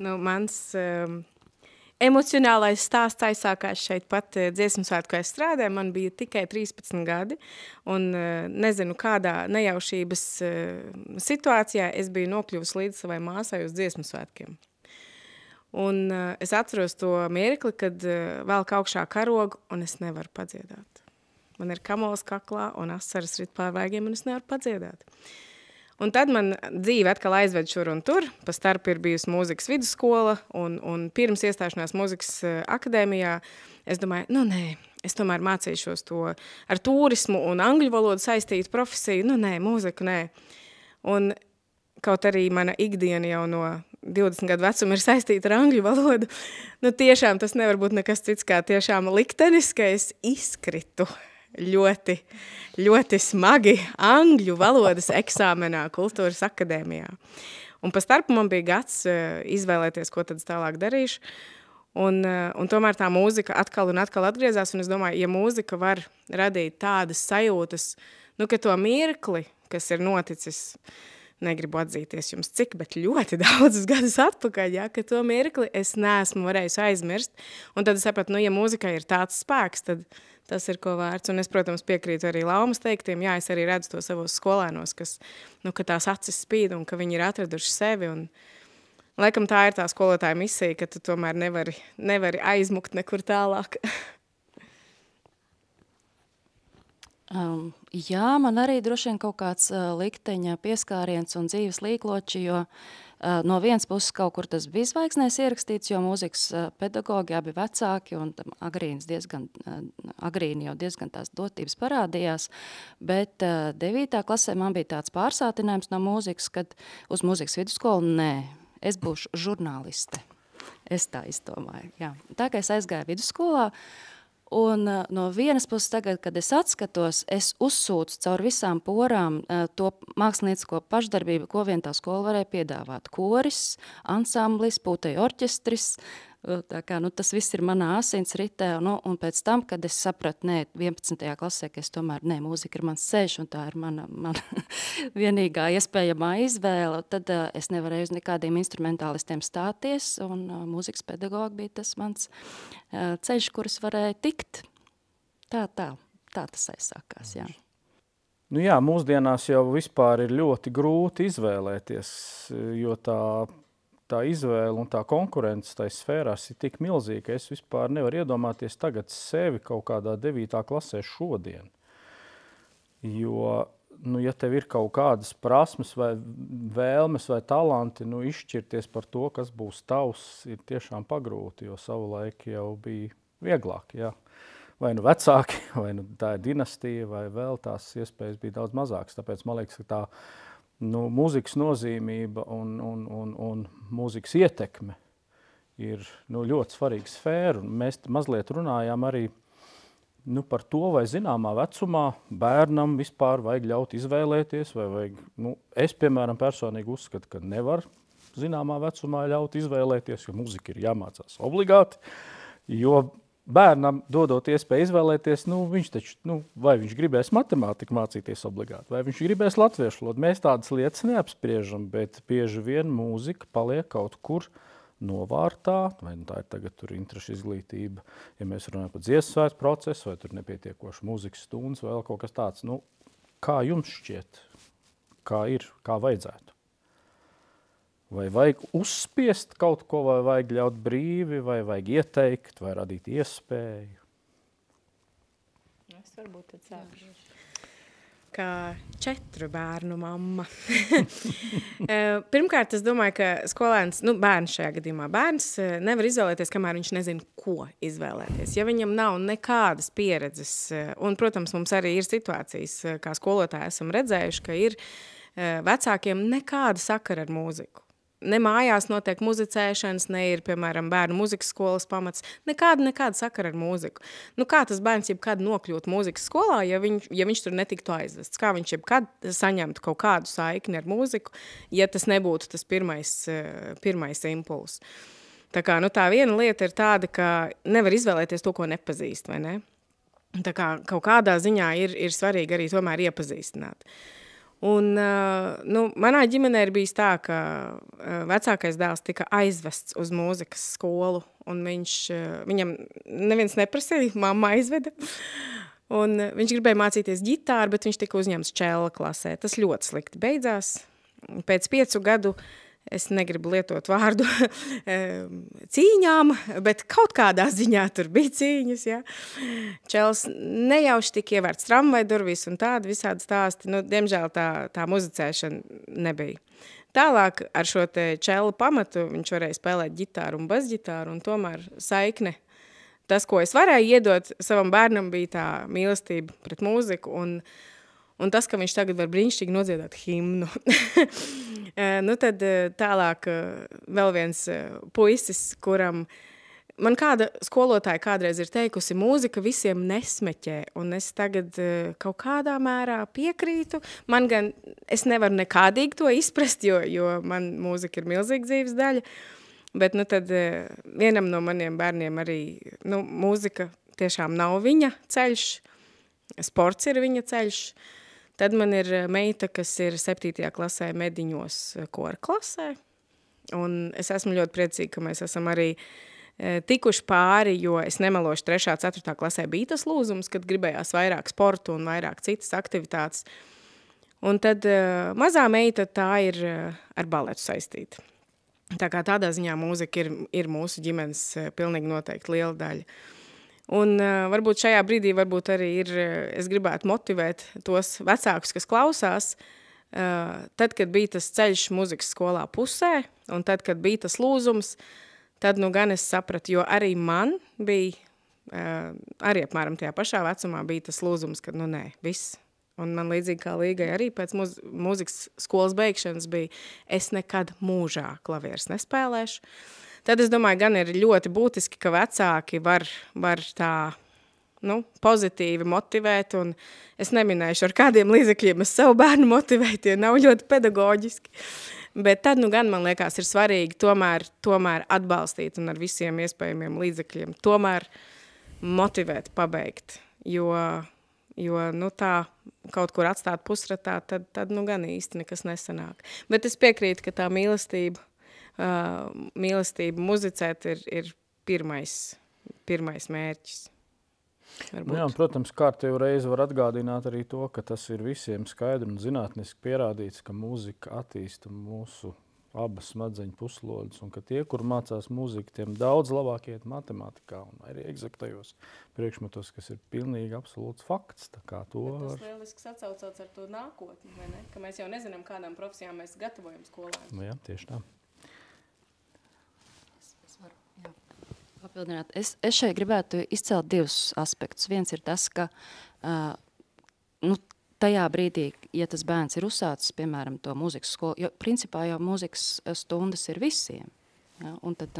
Mans emocionālais stāsts aizsākās šeit pat dziesmu svētku, kā es strādāju. Man bija tikai 13 gadi, un nezinu, kādā nejaušības situācijā es biju nokļuvusi līdz savai māsai uz dziesmu svētkiem. Un es atceros to mirkli, kad velk augšā karogu, un es nevaru padziedāt. Man ir kamols kaklā, un asaras rit pār vaigiem, un es nevaru padziedāt. Un tad man dzīve atkal aizved šur un tur. Pa starpu ir bijusi mūzikas vidusskola, un pirms iestāšanās mūzikas akadēmijā es domāju, nē, es tomēr mācīšos to ar turismu un angļu valodu saistītu profesiju. Mūziku, nē. Un kaut arī mana ikdiena jau no 20 gadu vecuma ir saistīta ar angļu valodu, tiešām tas nevar būt nekas cits kā tiešām liktenis, ka es izkritu ļoti, ļoti smagi angļu valodas eksāmenā Kultūras akadēmijā. Un pa starpu man bija gads izvēlēties, ko tad tālāk darīšu. Un tomēr tā mūzika atkal un atkal atgriezās, un es domāju, ja mūzika var radīt tādas sajūtas, ka to mirkli, kas ir noticis, negribu atzīties jums cik, bet ļoti daudzus gadus atpakaļ, ka to mirkli es neesmu varējusi aizmirst. Un tad es sapratu, ja mūzikai ir tāds spēks, tad tas ir ko vērts. Un es, protams, piekrītu arī Laumas teiktiem. Jā, es arī redzu to savos skolēnos, ka tās acis spīd un ka viņi ir atraduši sevi. Un, laikam tā ir tā skolotāja misija, ka tu tomēr nevari aizmukt nekur tālāk. Jā, man arī droši vien kaut kāds likteņa pieskāriens un dzīves līkloči, jo no vienas puses kaut kur tas bija zvaigznēs ierakstīts, jo mūzikas pedagogi abi vecāki un agrīni jau diezgan tās dotības parādījās, bet 9. klasē man bija tāds pārsātinājums no mūzikas, kad uz mūzikas vidusskolu, es būšu žurnāliste. Es tā izdomāju, jā. Tā kā es aizgāju vidusskolā, un no vienas puses tagad, kad es atskatos, es uzsūcu caur visām porām to māksliniecisko pašdarbību, ko vien tā skola varēja piedāvāt. Koris, ansamblis, pūtēju orķestris, tā kā, tas viss ir manā asins ritē, un pēc tam, kad es sapratu, 11. klasē, ka es tomēr, mūzika ir mans ceļš, un tā ir mana vienīgā iespējamā izvēle, tad es nevarēju uz nekādiem instrumentālistiem stāties, un mūzikas pedagogi bija tas mans ceļš, kurus varēja tikt. Tā tas aizsākās, jā. Jā, mūsdienās jau vispār ir ļoti grūti izvēlēties, jo tā izvēle un tā konkurence tajā sfērās ir tik milzīga, ka es vispār nevaru iedomāties tagad sevi kaut kādā 9. klasē šodien. Jo, ja tev ir kaut kādas prasmes vai vēlmes vai talanti, izšķirties par to, kas būs tavs, ir tiešām pagrūti, jo savulaik jau bija vieglāk, jā. Vai vecāki, vai tā ir dinastija, vai vēl tās iespējas bija daudz mazākas. Tāpēc man liekas, ka tā mūzikas nozīmība un mūzikas ietekme ir ļoti svarīga sfēra. Un mēs mazliet runājām arī par to, vai zināmā vecumā bērnam vispār vajag ļaut izvēlēties, vai vajag, es, piemēram, personīgi uzskatu, ka nevar zināmā vecumā ļaut izvēlēties, jo mūzika ir jāmācās obligāti, jo bērnam dodot iespēju izvēlēties, viņš taču, vai viņš gribēs matemātiku mācīties obligāti, vai viņš gribēs latviešu valodu. Mēs tādas lietas neapspriežam, bet bieži vien mūzika paliek kaut kur novārtā, vai tā ir tagad tur interešu izglītība, ja mēs runājam par dziesmu svētku procesu, vai tur nepietiekoši mūzikas stundas, vai vēl kaut kas tāds. Kā jums šķiet? kā ir, kā vajadzētu? Vai vajag uzspiest kaut ko, vai vajag ļaut brīvi, vai vajag ieteikt, vai radīt iespēju? Es varbūt tad sākšu. Kā 4 bērnu mamma. Pirmkārt, es domāju, ka skolēns, bērns šajā gadījumā, bērns nevar izvēlēties, kamēr viņš nezina, ko izvēlēties. Ja viņam nav nekādas pieredzes, un, protams, mums arī ir situācijas, kā skolotāji esam redzējuši, ka ir vecākiem nekāda sakara ar mūziku. Ne mājās notiek muzicēšanas, ne ir, piemēram, bērnu muzikas skolas pamats. Nekāda sakara ar mūziku. Kā tas bērns jebkad nokļūt mūzikas skolā, ja viņš tur netiktu aizvests? Kā viņš jebkad saņemtu kaut kādu saikni ar mūziku, ja tas nebūtu tas pirmais impuls? Tā kā, tā viena lieta ir tāda, ka nevar izvēlēties to, ko nepazīst, vai ne? Tā kā kaut kādā ziņā ir svarīgi arī tomēr iepazīstināt. Un, manā ģimenē ir bijis tā, ka vecākais dēls tika aizvests uz mūzikas skolu, un viņam neviens neprasīja, mamma aizveda. Un viņš gribēja mācīties ģitāru, bet viņš tika uzņemts čela klasē. Tas ļoti slikti beidzās. Pēc 5 gadu, es negribu lietot vārdu cīņām, bet kaut kādā ziņā tur bija cīņas, ja. Čels nejauši tika ievērts tramvai durvis un tādi visādi stāsti. Diemžēl tā muzicēšana nebija. Tālāk ar šo te čela pamatu viņš varēja spēlēt ģitāru un basģitāru, un tomēr saikne. Tas, ko es varēju iedot savam bērnam, bija tā mīlestība pret mūziku, un tas, ka viņš tagad var brīnišķīgi nodziedāt himnu. Tad tālāk vēl viens puisis, kuram man kāda skolotāja kādreiz ir teikusi, mūzika visiem nesmeķē, un es tagad kaut kādā mērā piekrītu. Es nevaru nekādīgi to izprast, jo man mūzika ir milzīga dzīves daļa, bet tad vienam no maniem bērniem arī mūzika tiešām nav viņa ceļš, sports ir viņa ceļš. Tad man ir meita, kas ir 7. klasē Mediņos kora klasē, un es esmu ļoti priecīga, ka mēs esam arī tikuši pāri, jo es nemelošu 3. 4. klasē bija tas lūzums, kad gribējās vairāk sportu un vairāk citas aktivitātes. Un tad mazā meita tā ir ar baletu saistīta. Tā kā tādā ziņā mūzika ir mūsu ģimenes pilnīgi noteikti liela daļa. Un varbūt šajā brīdī arī es gribētu motivēt tos vecākus, kas klausās, tad, kad bija tas ceļš muzikas skolā pusē, un tad, kad bija tas lūzums, tad gan es sapratu, jo arī man bija, arī apmēram tajā pašā vecumā bija tas lūzums, kad nē, viss. Un man līdzīgi kā Līgai arī pēc muzikas skolas beigšanas bija, es nekad mūžā klavieres nespēlēšu. Tad es domāju, gan ir ļoti būtiski, ka vecāki var tā pozitīvi motivēt, un es neminēšu ar kādiem līdzekļiem es savu bērnu motivēju, tie nav ļoti pedagoģiski. Bet tad gan, man liekas, ir svarīgi tomēr atbalstīt un ar visiem iespējamiem līdzekļiem tomēr motivēt, pabeigt, jo tā kaut kur atstāt pusratā, tad gan īsti nekas nesanāk. Bet es piekrītu, ka tā mīlestība muzicēt ir pirmais mērķis. Jā, un, protams, kārtējo reizi var atgādināt arī to, ka tas ir visiem skaidri un zinātniski pierādīts, ka mūzika attīsta mūsu abas smadzeņu puslodes, un ka tie, kur mācās mūziku, tiem daudz labāk iet matemātikā un arī eksaktajos priekšmetos, kas ir pilnīgi absolūts fakts. Tā kā to bet tas lieliski sacaucots ar to nākotni, vai ne? Ka mēs jau nezinām, kādām profesijām mēs gatavojam skolēnus. Jā, tieši tā. Papildināt. Es šeit gribētu izcelt 2 aspektus. Viens ir tas, ka tajā brīdī, ja tas bērns ir uzsācis, piemēram, to mūzikas skolu, jo principā jau mūzikas stundas ir visiem. Ja? Un tad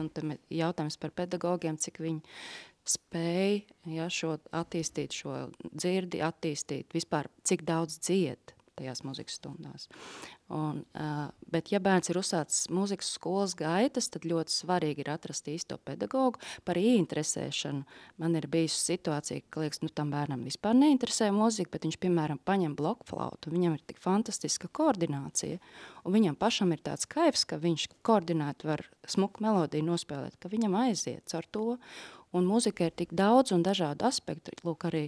jautājums par pedagogiem, cik viņi spēj attīstīt šo dzirdi, attīstīt vispār, cik daudz dzied tajās mūzikas stundās. Bet, ja bērns ir uzsācis mūzikas skolas gaitas, tad ļoti svarīgi ir atrast īsto pedagogu. Par ieinteresēšanu man ir bijusi situācija, ka liekas, tam bērnam vispār neinteresē mūzika, bet viņš, piemēram, paņem blokflautu, viņam ir tik fantastiska koordinācija, un viņam pašam ir tāds kaifs, ka viņš koordinēt var smuku melodiju nospēlēt, ka viņam aiziet ar to. Un mūzika ir tik daudz un dažādu aspektu. Lūk, arī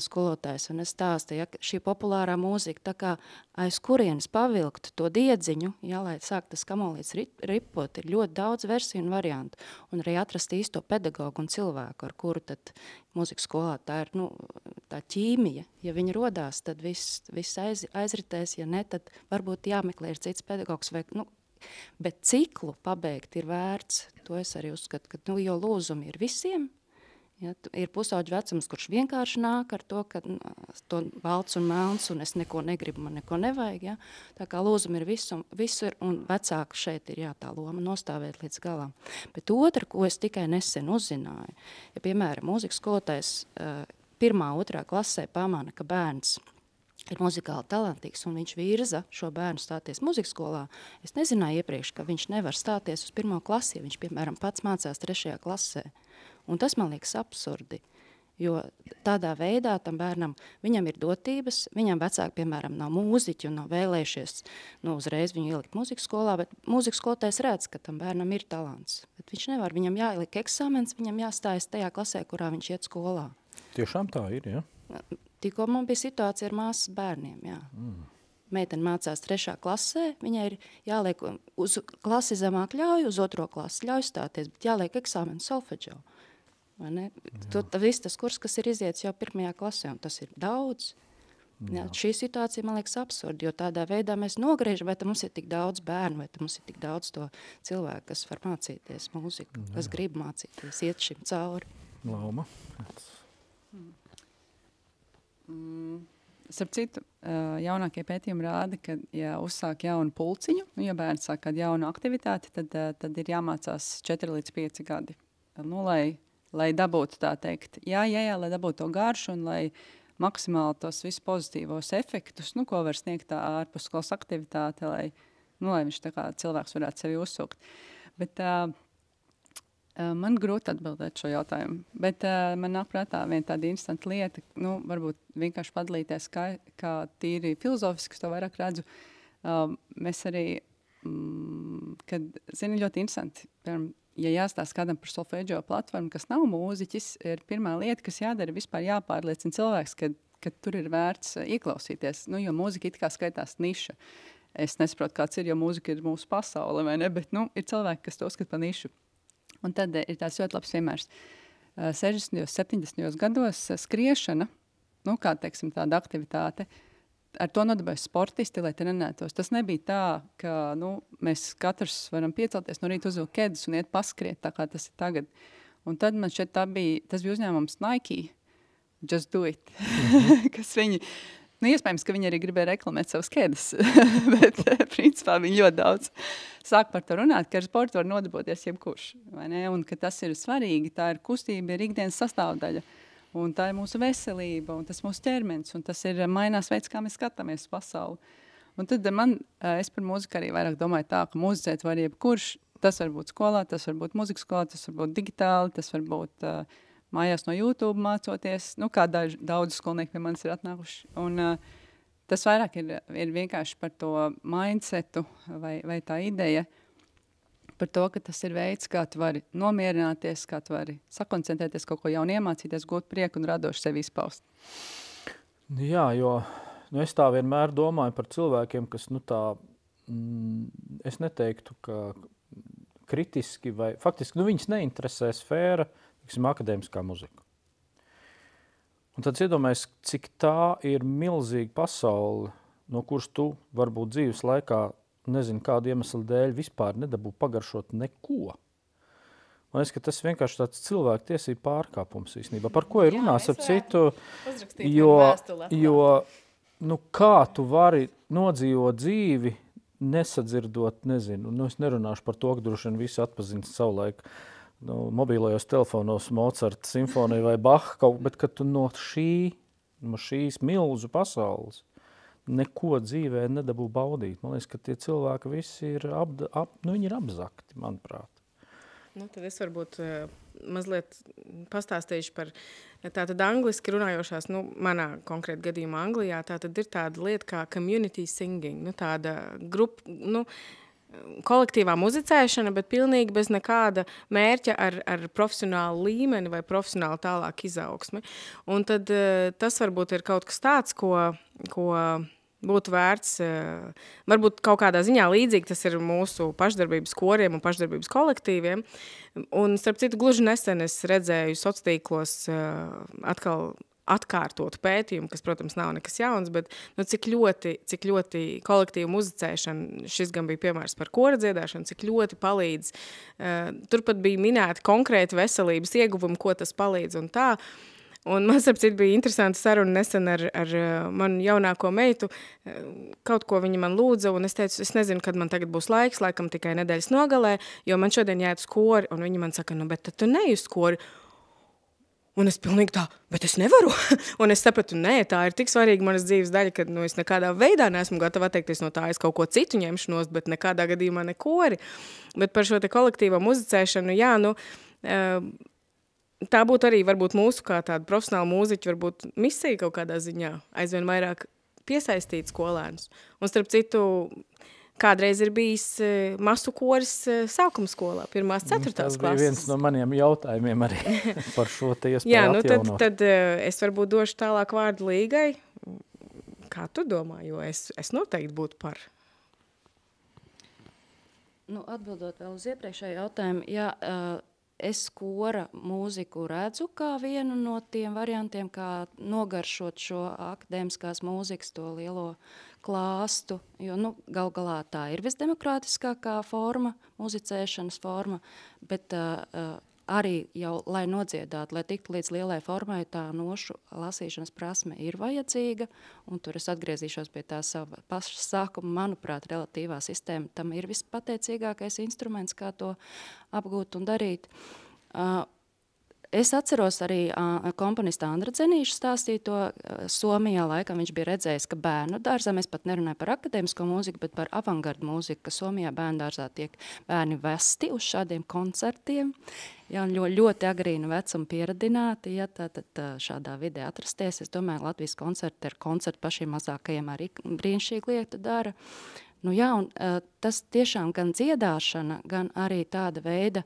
skolotājs un es stāstu, ja šī populārā mūzika, tā kā aiz kurienes pavilkt to diedziņu, ja, lai sāk tas kamolīts ripot, ir ļoti daudz versiju un variantu. Un arī atrast īsto pedagogu un cilvēku, ar kuru tad mūzikas skolā tā ir, tā ķīmija. Ja viņa rodās, tad viss aizritēs, ja ne, tad varbūt jāmeklē ir cits pedagogs vai, bet ciklu pabeigt ir vērts. To es arī uzskatu, ka jo lūzumi ir visiem. Ja, ir pusauģu vecums, kurš vienkārši nāk ar to, ka to balts un melns, un es neko negribu, man neko nevajag. Ja. Tā kā lūzumi ir visur, un vecāku šeit ir tā loma nostāvēt līdz galām. Bet otra, ko es tikai nesen uzzināju, ja, piemēram, mūzikas skolotājs 1., 2. klasē pamana, ka bērns ir muzikāli talantīgs, un viņš virza šo bērnu stāties muzikas skolā. Es nezināju iepriekš, ka viņš nevar stāties uz 1. klasi, ja viņš, piemēram, pats mācās 3. klasē. Un tas man liekas absurdi, jo tādā veidā tam bērnam, viņam ir dotības, viņam vecāki, piemēram, nav mūziķi un nav vēlējušies uzreiz viņu ielikt muzikas skolā, bet muzikas skolotājs redz, ka tam bērnam ir talants. Bet viņš nevar, viņam jāieliek eksāmens, viņam jāstājas tajā klasē, kurā viņš iet skolā. Tiešām tā ir, ja? Tikko man bija situācija ar māsas bērniem, jā. Meitene mācās 3. klasē, viņai ir jāliek uz klasi zemāk ļauj, uz 2. klasi ļauj stāties, bet jāliek eksāmenu solfedžo. Vai ne? Viss tas kurs, kas ir iziets jau 1. klasē, un tas ir daudz. Jā. Šī situācija, man liekas, absurdi, jo tādā veidā mēs nogriežam, vai mums ir tik daudz bērnu, vai mums ir tik daudz to cilvēku, kas var mācīties mūziku, kas grib mācīties, iet šim cauri. Lauma. Starp citu, jaunākie pētījumi rāda, ka, ja uzsāk jaunu pulciņu, ja bērns sāk kādu jaunu aktivitāti, tad ir jāmācās 4 līdz 5 gadi. Lai dabūtu tā teikt, lai dabūtu to garšu un lai maksimāli tos visus pozitīvos efektus, ko var sniegt tā ārpusskolas aktivitāte, lai viņš tā kā cilvēks varētu sevi uzsūkt. Bet man grūti atbildēt šo jautājumu, bet man nāk prātā viena tāda instanta lieta, varbūt vienkārši padalīties, kā tīri filozofiski, to vairāk redzu. Mēs arī, kad, ļoti interesanti, ja jāstāsta kādam par solfeģio platformu, kas nav mūziķis, ir pirmā lieta, kas jādara, vispār jāpārliecina cilvēks, ka tur ir vērts ieklausīties, jo mūzika it kā skaitās niša. Es nesaprotu, kāds ir, jo mūzika ir mūsu pasaule, vai ne, bet ir cilvēki, kas to uzskata par nišu. Un tad ir tāds ļoti labs piemērs. 60. 70. gados skriešana, kā teiksim tāda aktivitāte, ar to nodarbojas sportisti, lai trenētos. Tas nebija tā, ka mēs katrs varam piecelties no rīta uzvilkt kedus un iet paskriet, tā kā tas ir tagad. Un tad man šeit tas bija uzņēmums Nike, Just Do It, kas viņi, iespējams, ka viņi arī gribēja reklamēt savus kedus, bet principā viņi ļoti daudz sāk par to runāt, ka ar sportu var nodarboties jebkurš, vai ne? Un ka tas ir svarīgi, tā ir kustība, ir ikdienas sastāvdaļa. Un tā ir mūsu veselība, un tas mūsu ķermenis, un tas ir mainās veids, kā mēs skatāmies pasauli. Un tad es par mūziku arī vairāk domāju tā, ka muzicēt var jebkurš, tas var būt skolā, tas var būt muzikas skolā, tas var būt digitāli, tas var būt mājās no YouTube mācoties, kā daudz skolnieki pie manis ir atnākuši. Un tas vairāk ir vienkārši par to mindsetu vai tā ideja, par to, ka tas ir veids, kā tu vari nomierināties, kā tu vari sakoncentrēties, kaut ko jaunu iemācīties, gūt prieku un radoši sevi izpaust. Jā, jo es tā vienmēr domāju par cilvēkiem, kas es neteiktu, ka kritiski vai faktiski viņus neinteresē sfēra, akadēmiskā muzika. Un tad iedomājies, cik tā ir milzīga pasaule, no kuras tu varbūt dzīves laikā, nezinu kādu iemeslu dēļ, vispār nedabū pagaršot neko. Man liekas, ka tas vienkārši tāds cilvēku tiesību pārkāpums īstenībā. Par ko ir runās ar citu? Jo kā tu vari nodzīvot dzīvi, nesadzirdot, nezinu, es nerunāšu par to, ka droši vien visi atpazīst savulaik mobilajos telefonos Mozart simfoniju vai Baha, bet kad tu no šīs milzu pasaules neko dzīvē nedabū baudīt. Man liekas, ka tie cilvēki visi ir, viņi ir apzakti, manuprāt. Tad es varbūt mazliet pastāstīšu par tātad angliski runājošās, manā konkrēti gadījumā Anglijā, tātad ir tāda lieta kā community singing, tāda grupa, kolektīvā muzicēšana, bet pilnīgi bez nekāda mērķa ar profesionālu līmeni vai profesionālu tālāk izaugsmi. Un tad tas varbūt ir kaut kas tāds, ko būtu vērts, varbūt kaut kādā ziņā līdzīgi tas ir mūsu pašdarbības koriem un pašdarbības kolektīviem. Un starp citu, gluži nesen es redzēju sociālos atkal atkārtotu pētījumu, kas, protams, nav nekas jauns, bet cik ļoti kolektīvu muzicēšana, šis gan bija piemērs par kora dziedāšanu, cik ļoti palīdz. Turpat bija minēti konkrēti veselības ieguvumi, ko tas palīdz un tā. Un man, starp citu, bija interesanta saruna nesen ar manu jaunāko meitu. Kaut ko viņa man lūdza, un es teicu, es nezinu, kad man tagad būs laiks, laikam tikai nedēļas nogalē, jo man šodien jāiet uz kori, un viņa man saka, bet tad tu neej uz kori. Un es pilnīgi tā, bet es nevaru. Un es sapratu, nē, tā ir tik svarīga manas dzīves daļa, ka es nekādā veidā neesmu gatava atteikties no tā, es kaut ko citu ņemšu nost, bet nekādā gadījumā ne kori. Bet par šo te kolektīvo muzicēšanu, jā, tā būtu arī varbūt mūsu kā tāda profesionāla mūziķa, varbūt misija kaut kādā ziņā aizvien vairāk piesaistīt skolēnus. Un starp citu, kādreiz ir bijis masu koris sākuma skolā, 1. 4. klases. Tas bija viens no maniem jautājumiem arī par šo te iespēju atjaunot. Tad es varbūt došu tālāk vārdu Līgai. Kā tu domā, jo es noteikti būtu par? Atbildot vēl uz iepriekšējo jautājumu, jā, es kora mūziku redzu kā vienu no tiem variantiem, kā nogaršot šo akadēmiskās mūzikas, to lielo klāstu, jo gal galā tā ir visdemokrātiskākā forma, muzicēšanas forma, bet arī jau, lai nodziedātu, lai tiktu līdz lielai formai, tā nošu lasīšanas prasme ir vajadzīga, un tur es atgriezīšos pie tā sava paša sākuma. Manuprāt, relatīvā sistēma tam ir vispateicīgākais instruments, kā to apgūt un darīt. Es atceros arī komponista Andra Dzenīša stāstīto Somijā laikam. Viņš bija redzējis, ka bērnu dārzā, mēs pat nerunājam par akadēmisko mūziku, bet par avangardu mūziku, ka Somijā bērnu dārzā tiek bērni vesti uz šādiem koncertiem, ja, ļoti agrīnu vecumu pieradināti, ja, tad šādā vidē atrasties. Es domāju, Latvijas koncerti ar koncertu pašiem mazākajiem arī brīnišķīgi lietu dara. Jā, un tas tiešām gan dziedāšana, gan arī tāda veida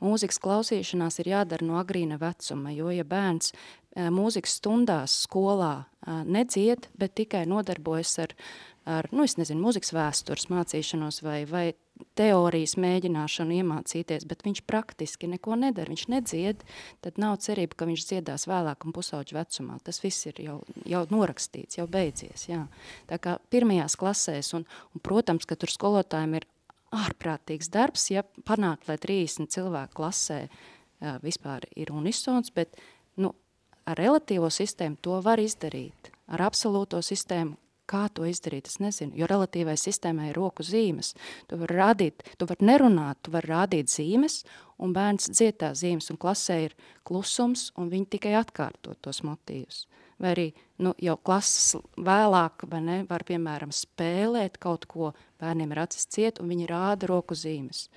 mūzikas klausīšanās ir jādara no agrīna vecuma, jo, ja bērns mūzikas stundās skolā nedzied, bet tikai nodarbojas ar mūzikas vēstures mācīšanos vai teorijas mēģināšanu iemācīties, bet viņš praktiski neko nedara, viņš nedzied, tad nav cerība, ka viņš dziedās vēlāk un pusauģu vecumā. Tas viss ir jau norakstīts, jau beidzies. Jā. Tā kā pirmajās klasēs, un protams, ka tur skolotājiem ir ārprātīgs darbs, ja panākt, lai 30 cilvēku klasē vispār ir unisons, bet ar relatīvo sistēmu to var izdarīt. Ar absolūto sistēmu kā to izdarīt, es nezinu, jo relatīvai sistēmai ir roku zīmes. Tu vari nerunāt, tu vari rādīt zīmes, un bērns dzied tās zīmes, un klasē ir klusums, un viņi tikai atkārto tos motīvus. Vai arī jau klases vēlāk var, piemēram, spēlēt kaut ko, bērniem ir acis ciet, un viņi rāda roku zīmes.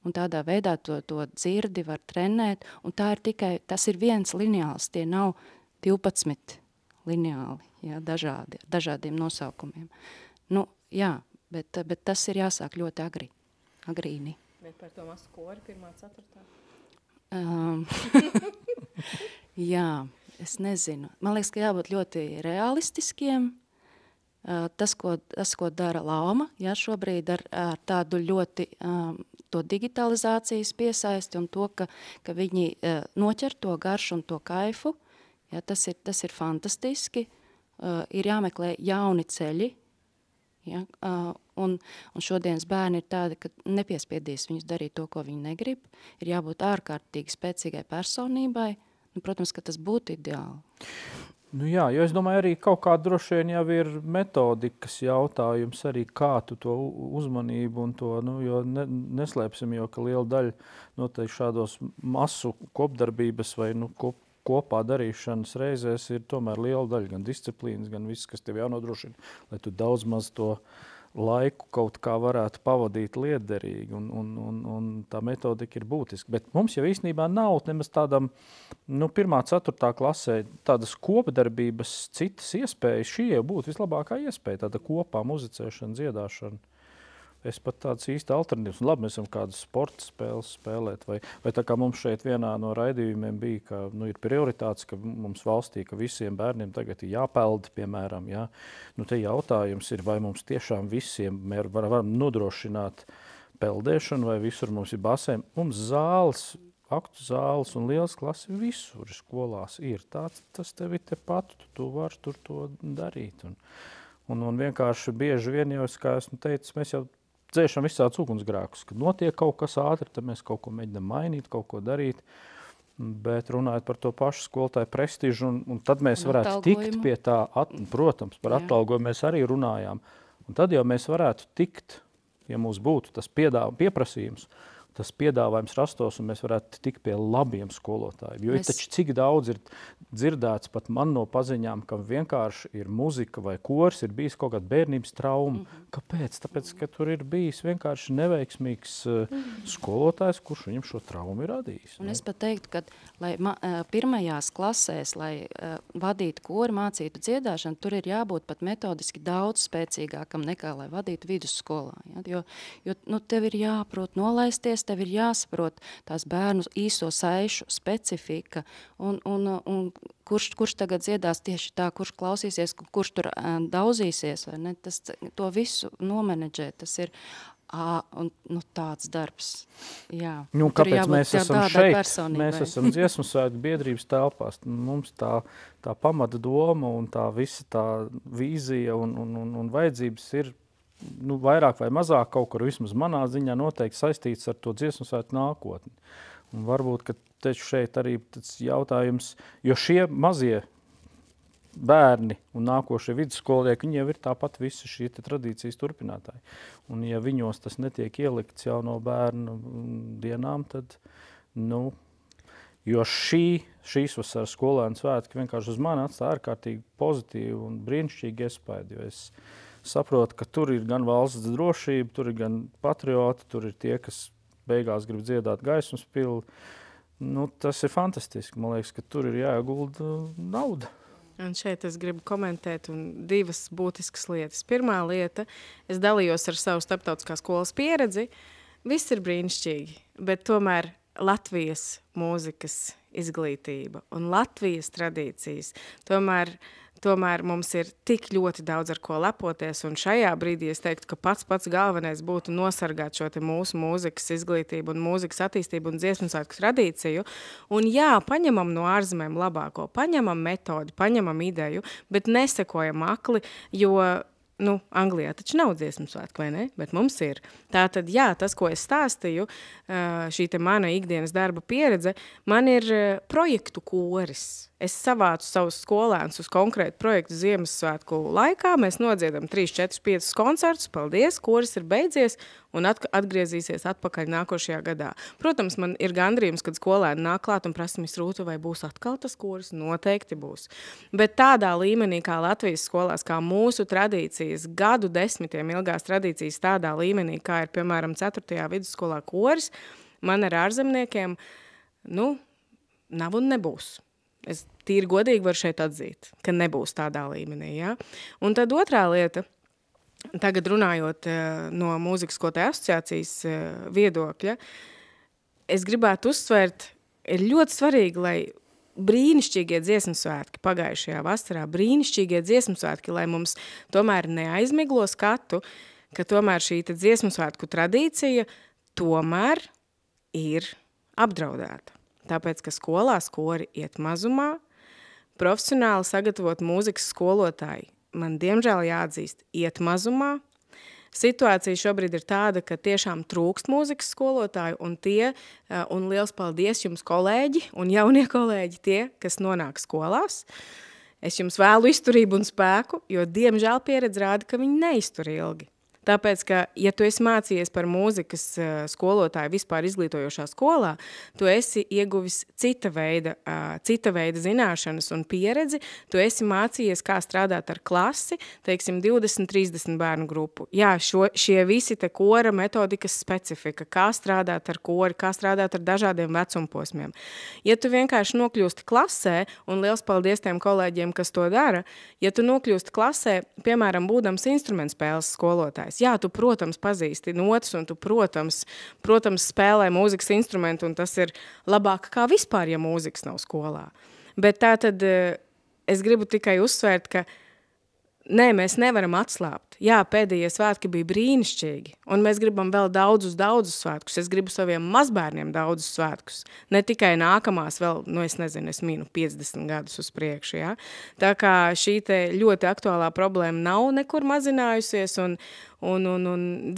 Un tādā veidā to dzirdi var trenēt, un tas ir viens lineāls, tie nav 12 lineāli. Jā, dažādiem nosaukumiem. Jā, bet tas ir jāsāk ļoti agrīni. Bet par to masu kori 1. 4. Jā, es nezinu. Man liekas, ka jābūt ļoti realistiskiem. Tas, ko dara Lauma, jā, šobrīd ar tādu ļoti to digitalizācijas piesaisti un to, ka viņi noķer to garšu un to kaifu, jā, tas ir fantastiski. Ir jāmeklē jauni ceļi, ja, un šodienas bērni ir tādi, ka nepiespiedīs viņus darīt to, ko viņi negrib. Ir jābūt ārkārtīgi spēcīgai personībai. Protams, ka tas būtu ideāli. Jā, jo es domāju, arī kaut kā droši vien jau ir metodikas jautājums, arī kā tu to uzmanību un to, jo neslēpsim jau, ka liela daļa noteikti šādos masu kopdarbības vai kopā darīšanas reizēs ir tomēr liela daļa, gan disciplīnas, gan viss, kas tev jānodrošina, lai tu daudz maz to laiku kaut kā varētu pavadīt lietderīgi, un tā metodika ir būtiska. Bet mums jau īstenībā nav nemaz tādam, 1. 4. klasē tādas kopdarbības citas iespējas. Šī jau būtu vislabākā iespēja, tāda kopā muzicēšana, dziedāšana. es pat tāds īsti alternatīvs. Un labi, mēs esam kādas sporta spēles spēlēt, vai tā kā mums šeit vienā no raidījumiem bija, ka ir prioritāts, ka mums valstī, ka visiem bērniem tagad ir jāpeld, piemēram, jā. Te jautājums ir, vai mums tiešām visiem varam nodrošināt peldēšanu, vai visur mums ir basēm. Mums zāles, aktu zāles un liels klases visur skolās ir. Tas tev ir tepat, tu vari tur to darīt. Un vienkārši bieži vien jau, kā esmu teicis, mēs jau dzēšam visādus ugunsgrēkus, kad notiek kaut kas ātri, tad mēs kaut ko mēģinām mainīt, kaut ko darīt, bet runājot par to pašu skolotāju prestižu, un tad mēs varētu tikt pie tā, protams, par atalgojumu mēs arī runājām, un tad jau mēs varētu tikt, ja mums būtu tas pieprasījums, tas piedāvājums rastos, un mēs varētu tikt pie labiem skolotājiem. Jo taču cik daudz ir dzirdēts pat man no paziņām, ka vienkārši ir muzika vai kors, ir bijis kaut kāda bērnības trauma. Kāpēc? Tāpēc, ka tur ir bijis vienkārši neveiksmīgs skolotājs, kurš viņam šo traumu ir radījis. Un es pat teiktu, ka lai pirmajās klasēs, lai vadītu kori, mācītu dziedāšanu, tur ir jābūt pat metodiski daudz spēcīgākam nekā, lai vadītu vidusskolā. Ja? Jo tev ir jāprot nolaisties, tev ir jāsaprot tās bērnu īso saišu specifika un kurš tagad dziedās tieši tā, kurš klausīsies, kurš tur daudzīsies, vai ne? To visu nomenedžē, tas ir tāds darbs. Jā. Kāpēc mēs esam šeit? Mēs esam dziesmu svētku biedrības telpās. Mums tā pamata doma un tā visa tā vīzija un vajadzības ir vairāk vai mazāk kaut kur, vismaz manā ziņā, noteikti saistīts ar to dziesmu svētku nākotni. Un varbūt, ka taču šeit arī tas jautājums, jo šie mazie bērni un nākošie vidusskolnieki, viņi jau ir tāpat visi šie tradīcijas turpinātāji. Un ja viņos tas netiek ielikts jau no bērnu dienām, tad, jo šīs vasaras skolēnu svētki vienkārši uz mani atstāja ārkārtīgi pozitīvu un brīnišķīgu iespaidu, jo es saprotu, ka tur ir gan valsts drošība, tur ir gan patrioti, tur ir tie, kas beigās grib dziedāt gaismas pili. Tas ir fantastiski. Man liekas, ka tur ir jāiegulda nauda. Un šeit es gribu komentēt divas būtiskas lietas. Pirmā lieta, es dalījos ar savu starptautiskā skolas pieredzi. Viss ir brīnišķīgi, bet tomēr Latvijas mūzikas izglītība un Latvijas tradīcijas tomēr mums ir tik ļoti daudz ar ko lepoties, un šajā brīdī es teiktu, ka pats galvenais būtu nosargāt šo te mūsu mūzikas izglītību un mūzikas attīstību un dziesmu svētku tradīciju. Un jā, paņemam no ārzemēm labāko, paņemam metodi, paņemam ideju, bet nesekojam akli, jo Anglijā taču nav dziesmu svētku, vai ne? Bet mums ir. Tātad, jā, tas, ko es stāstīju, šī te mana ikdienas darba pieredze, man ir projektu koris. Es savācu savus skolēnus uz konkrētu projektu Ziemassvētku laikā. Mēs nodziedam 3, 4, 5 koncertus. Paldies, koris ir beidzies un atgriezīsies atpakaļ nākošajā gadā. Protams, man ir gandrījums, kad skolēni nāk klāt un prasa, Miss Rūta, vai būs atkal tas koris? Noteikti būs. Bet tādā līmenī kā Latvijas skolās, kā mūsu tradīcijas, gadu desmitiem ilgās tradīcijas tādā līmenī, kā ir, piemēram, 4. vidusskolā koris, man ar ārzemniekiem, nav un nebūs. Es tīri godīgi varu šeit atzīt, ka nebūs tādā līmenī. Ja? Un tad otrā lieta, tagad runājot no mūzikas skolotāju asociācijas viedokļa, es gribētu uzsvērt, ir ļoti svarīgi, lai brīnišķīgie dziesmu svētki pagājušajā vasarā, brīnišķīgie dziesmu svētki, lai mums tomēr neaizmiglo skatu, ka tomēr šī dziesmu svētku tradīcija tomēr ir apdraudēta. Tāpēc, ka skolās kori iet mazumā, profesionāli sagatavot mūzikas skolotāji, man diemžēl jāatzīst, iet mazumā. Situācija šobrīd ir tāda, ka tiešām trūkst mūzikas skolotāju, un liels paldies jums, kolēģi un jaunie kolēģi, tie, kas nonāk skolās. Es jums vēlu izturību un spēku, jo diemžēl pieredze rāda, ka viņi neiztur ilgi. Tāpēc, ka, ja tu esi mācījies par mūzikas skolotāju vispār izglītojošā skolā, tu esi ieguvis cita veida zināšanas un pieredzi, tu esi mācījies, kā strādāt ar klasi, teiksim, 20-30 bērnu grupu. Jā, šie visi te kora metodikas specifika, kā strādāt ar kori, kā strādāt ar dažādiem vecumposmiem. Ja tu vienkārši nokļūsti klasē, un liels paldies tiem kolēģiem, kas to dara, ja tu nokļūsti klasē, piemēram, būdams instrumentspēles skolotājs, spēlēs. Jā, tu, protams, pazīsti notas, un tu, protams, spēlē mūzikas instrumentu, un tas ir labāk kā vispār, ja mūzikas nav skolā. Bet tā tad es gribu tikai uzsvērt, ka nē, mēs nevaram atslābt. Jā, pēdējie svētki bija brīnišķīgi, un mēs gribam vēl daudzus svētkus. Es gribu saviem mazbērniem daudzus svētkus. Ne tikai nākamās vēl, es nezinu, es minu 50 gadus uz priekšu, jā. Tā kā šī te ļoti aktuālā problēma nav nekur mazinājusies, un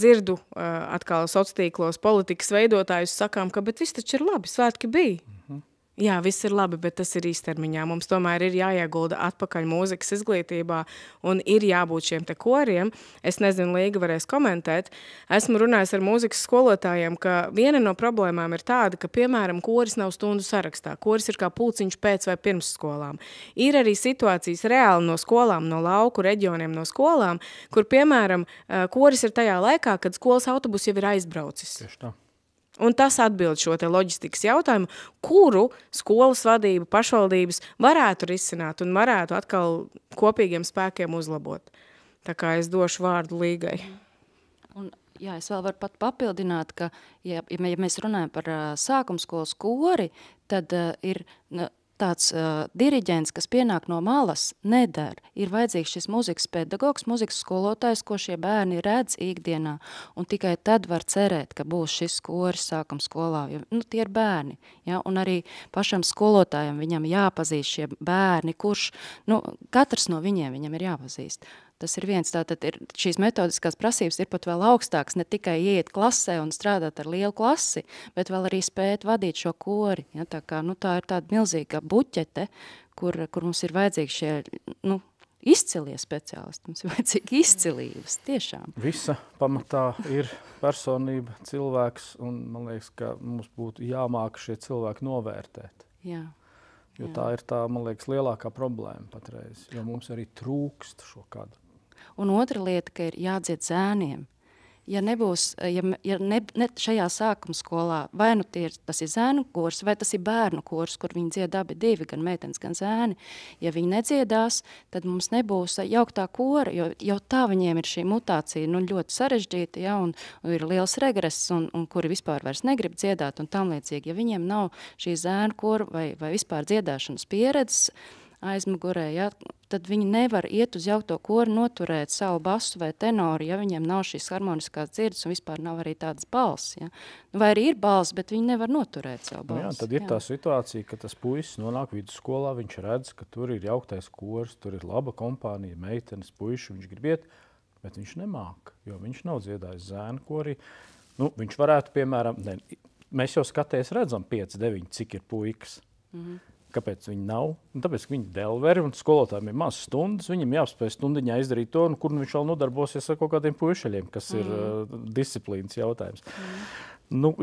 dzirdu atkal sociālos politikas veidotājus sakām, ka bet viss taču ir labi, svētki bija. Jā, viss ir labi, bet tas ir īstermiņā. Mums tomēr ir jāiegulda atpakaļ mūzikas izglītībā un ir jābūt šiem te koriem. Es nezinu, Līga varēs komentēt. Esmu runājis ar mūzikas skolotājiem, ka viena no problēmām ir tāda, ka, piemēram, koris nav stundu sarakstā. Koris ir kā pulciņš pēc vai pirms skolām. Ir arī situācijas reāli no skolām, no lauku reģioniem, no skolām, kur, piemēram, koris ir tajā laikā, kad skolas autobus jau ir aizbraucis. Tieši tā. Un tas atbild šo te loģistikas jautājumu, kuru skolas vadība, pašvaldības varētu risināt un varētu atkal kopīgiem spēkiem uzlabot. Tā kā es došu vārdu Līgai. Un, jā, es vēl varu pat papildināt, ka, ja mēs runājam par sākumskolas kori, tad ir tāds diriģents, kas pienāk no malas, neder. Ir vajadzīgs šis mūzikas pedagogs, mūzikas skolotājs, ko šie bērni redz ikdienā. Un tikai tad var cerēt, ka būs šis koris sākuma skolā. Jo, tie ir bērni. Ja? Un arī pašam skolotājam viņam jāpazīst šie bērni, kurš, katrs no viņiem ir jāpazīst. Tas ir viens, tātad šīs metodiskās prasības ir pat vēl augstāks, ne tikai ieiet klasē un strādāt ar lielu klasi, bet vēl arī spēt vadīt šo kori. Ja? Tā kā, tā ir tāda milzīga buķete, kur mums ir vajadzīgi šie, izcilie speciālisti. Mums ir vajadzīgi izcilības, tiešām. Visa pamatā ir personība, cilvēks, un man liekas, ka mums būtu jāmāk šie cilvēki novērtēt. Jā. Jo tā ir tā, man liekas, lielākā problēma patreiz, jo mums arī trūkst šo kādu. Un otra lieta, ka ir jādzied zēniem. Ja nebūs, ne šajā sākuma skolā, vai tas ir zēnu kurs, vai tas ir bērnu kurs, kur viņi dzied abi divi, gan meitenes, gan zēni, ja viņi nedziedās, tad mums nebūs jauktā kora, jo jau tā viņiem ir šī mutācija ļoti sarežģīta, ja, un ir liels regress, un kuri vispār vairs negrib dziedāt un tam līdzīgi. Ja viņiem nav šī zēnu kora vai vispār dziedāšanas pieredzes aizmugurē, ja, tad viņi nevar iet uz jaukto koru, noturēt savu basu vai tenoru, ja viņiem nav šīs harmoniskās dzirdes un vispār nav arī tādas balss. Ja. Vai arī ir balss, bet viņi nevar noturēt savu balsi. Jā, tad ir tā situācija, ka tas puisis nonāk vidusskolā, viņš redz, ka tur ir jauktais kors, tur ir laba kompānija, meitenes, puiši, viņš grib iet, bet viņš nemāk, jo viņš nav dziedājis zēnu korī. Viņš varētu, piemēram, mēs jau skatēs redzam 5-9, cik ir puikas. Kāpēc viņi nav? Tāpēc, ka viņi delveri un skolotājiem ir mazas stundas, viņam jāspēj stundiņā izdarīt to, kur viņš vēl nodarbosies ar kaut kādiem puišaļiem, kas ir disciplīnas jautājums.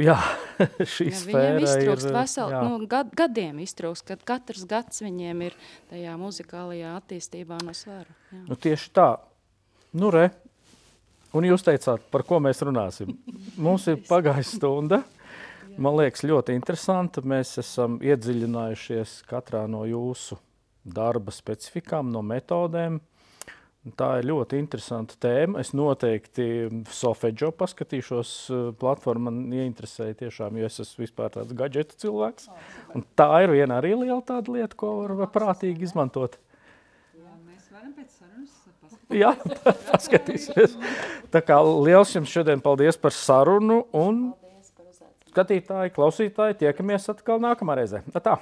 Jā, šī sfēra ir... Viņiem iztrūkst veseli, gadiem iztrūkst, kad katrs gads viņiem ir tajā muzikālajā attīstībā no svara. Jā. Tieši tā. Un jūs teicāt, par ko mēs runāsim. Mums ir pagājis stunda. Man liekas, ļoti interesanti. Mēs esam iedziļinājušies katrā no jūsu darba specifikām, no metodēm. Tā ir ļoti interesanta tēma. Es noteikti Solfeggio paskatīšos platformu, man ieinteresēja tiešām, jo es esmu vispār tāds gadžeta cilvēks. Un tā ir viena arī liela tāda lieta, ko var prātīgi izmantot. Jā, mēs varam pēc sarunas paskatīties. Jā, paskatīsimies. Tā kā liels jums šodien paldies par sarunu un skatītāji, klausītāji, tiekamies atkal nākamā reizē. Tā.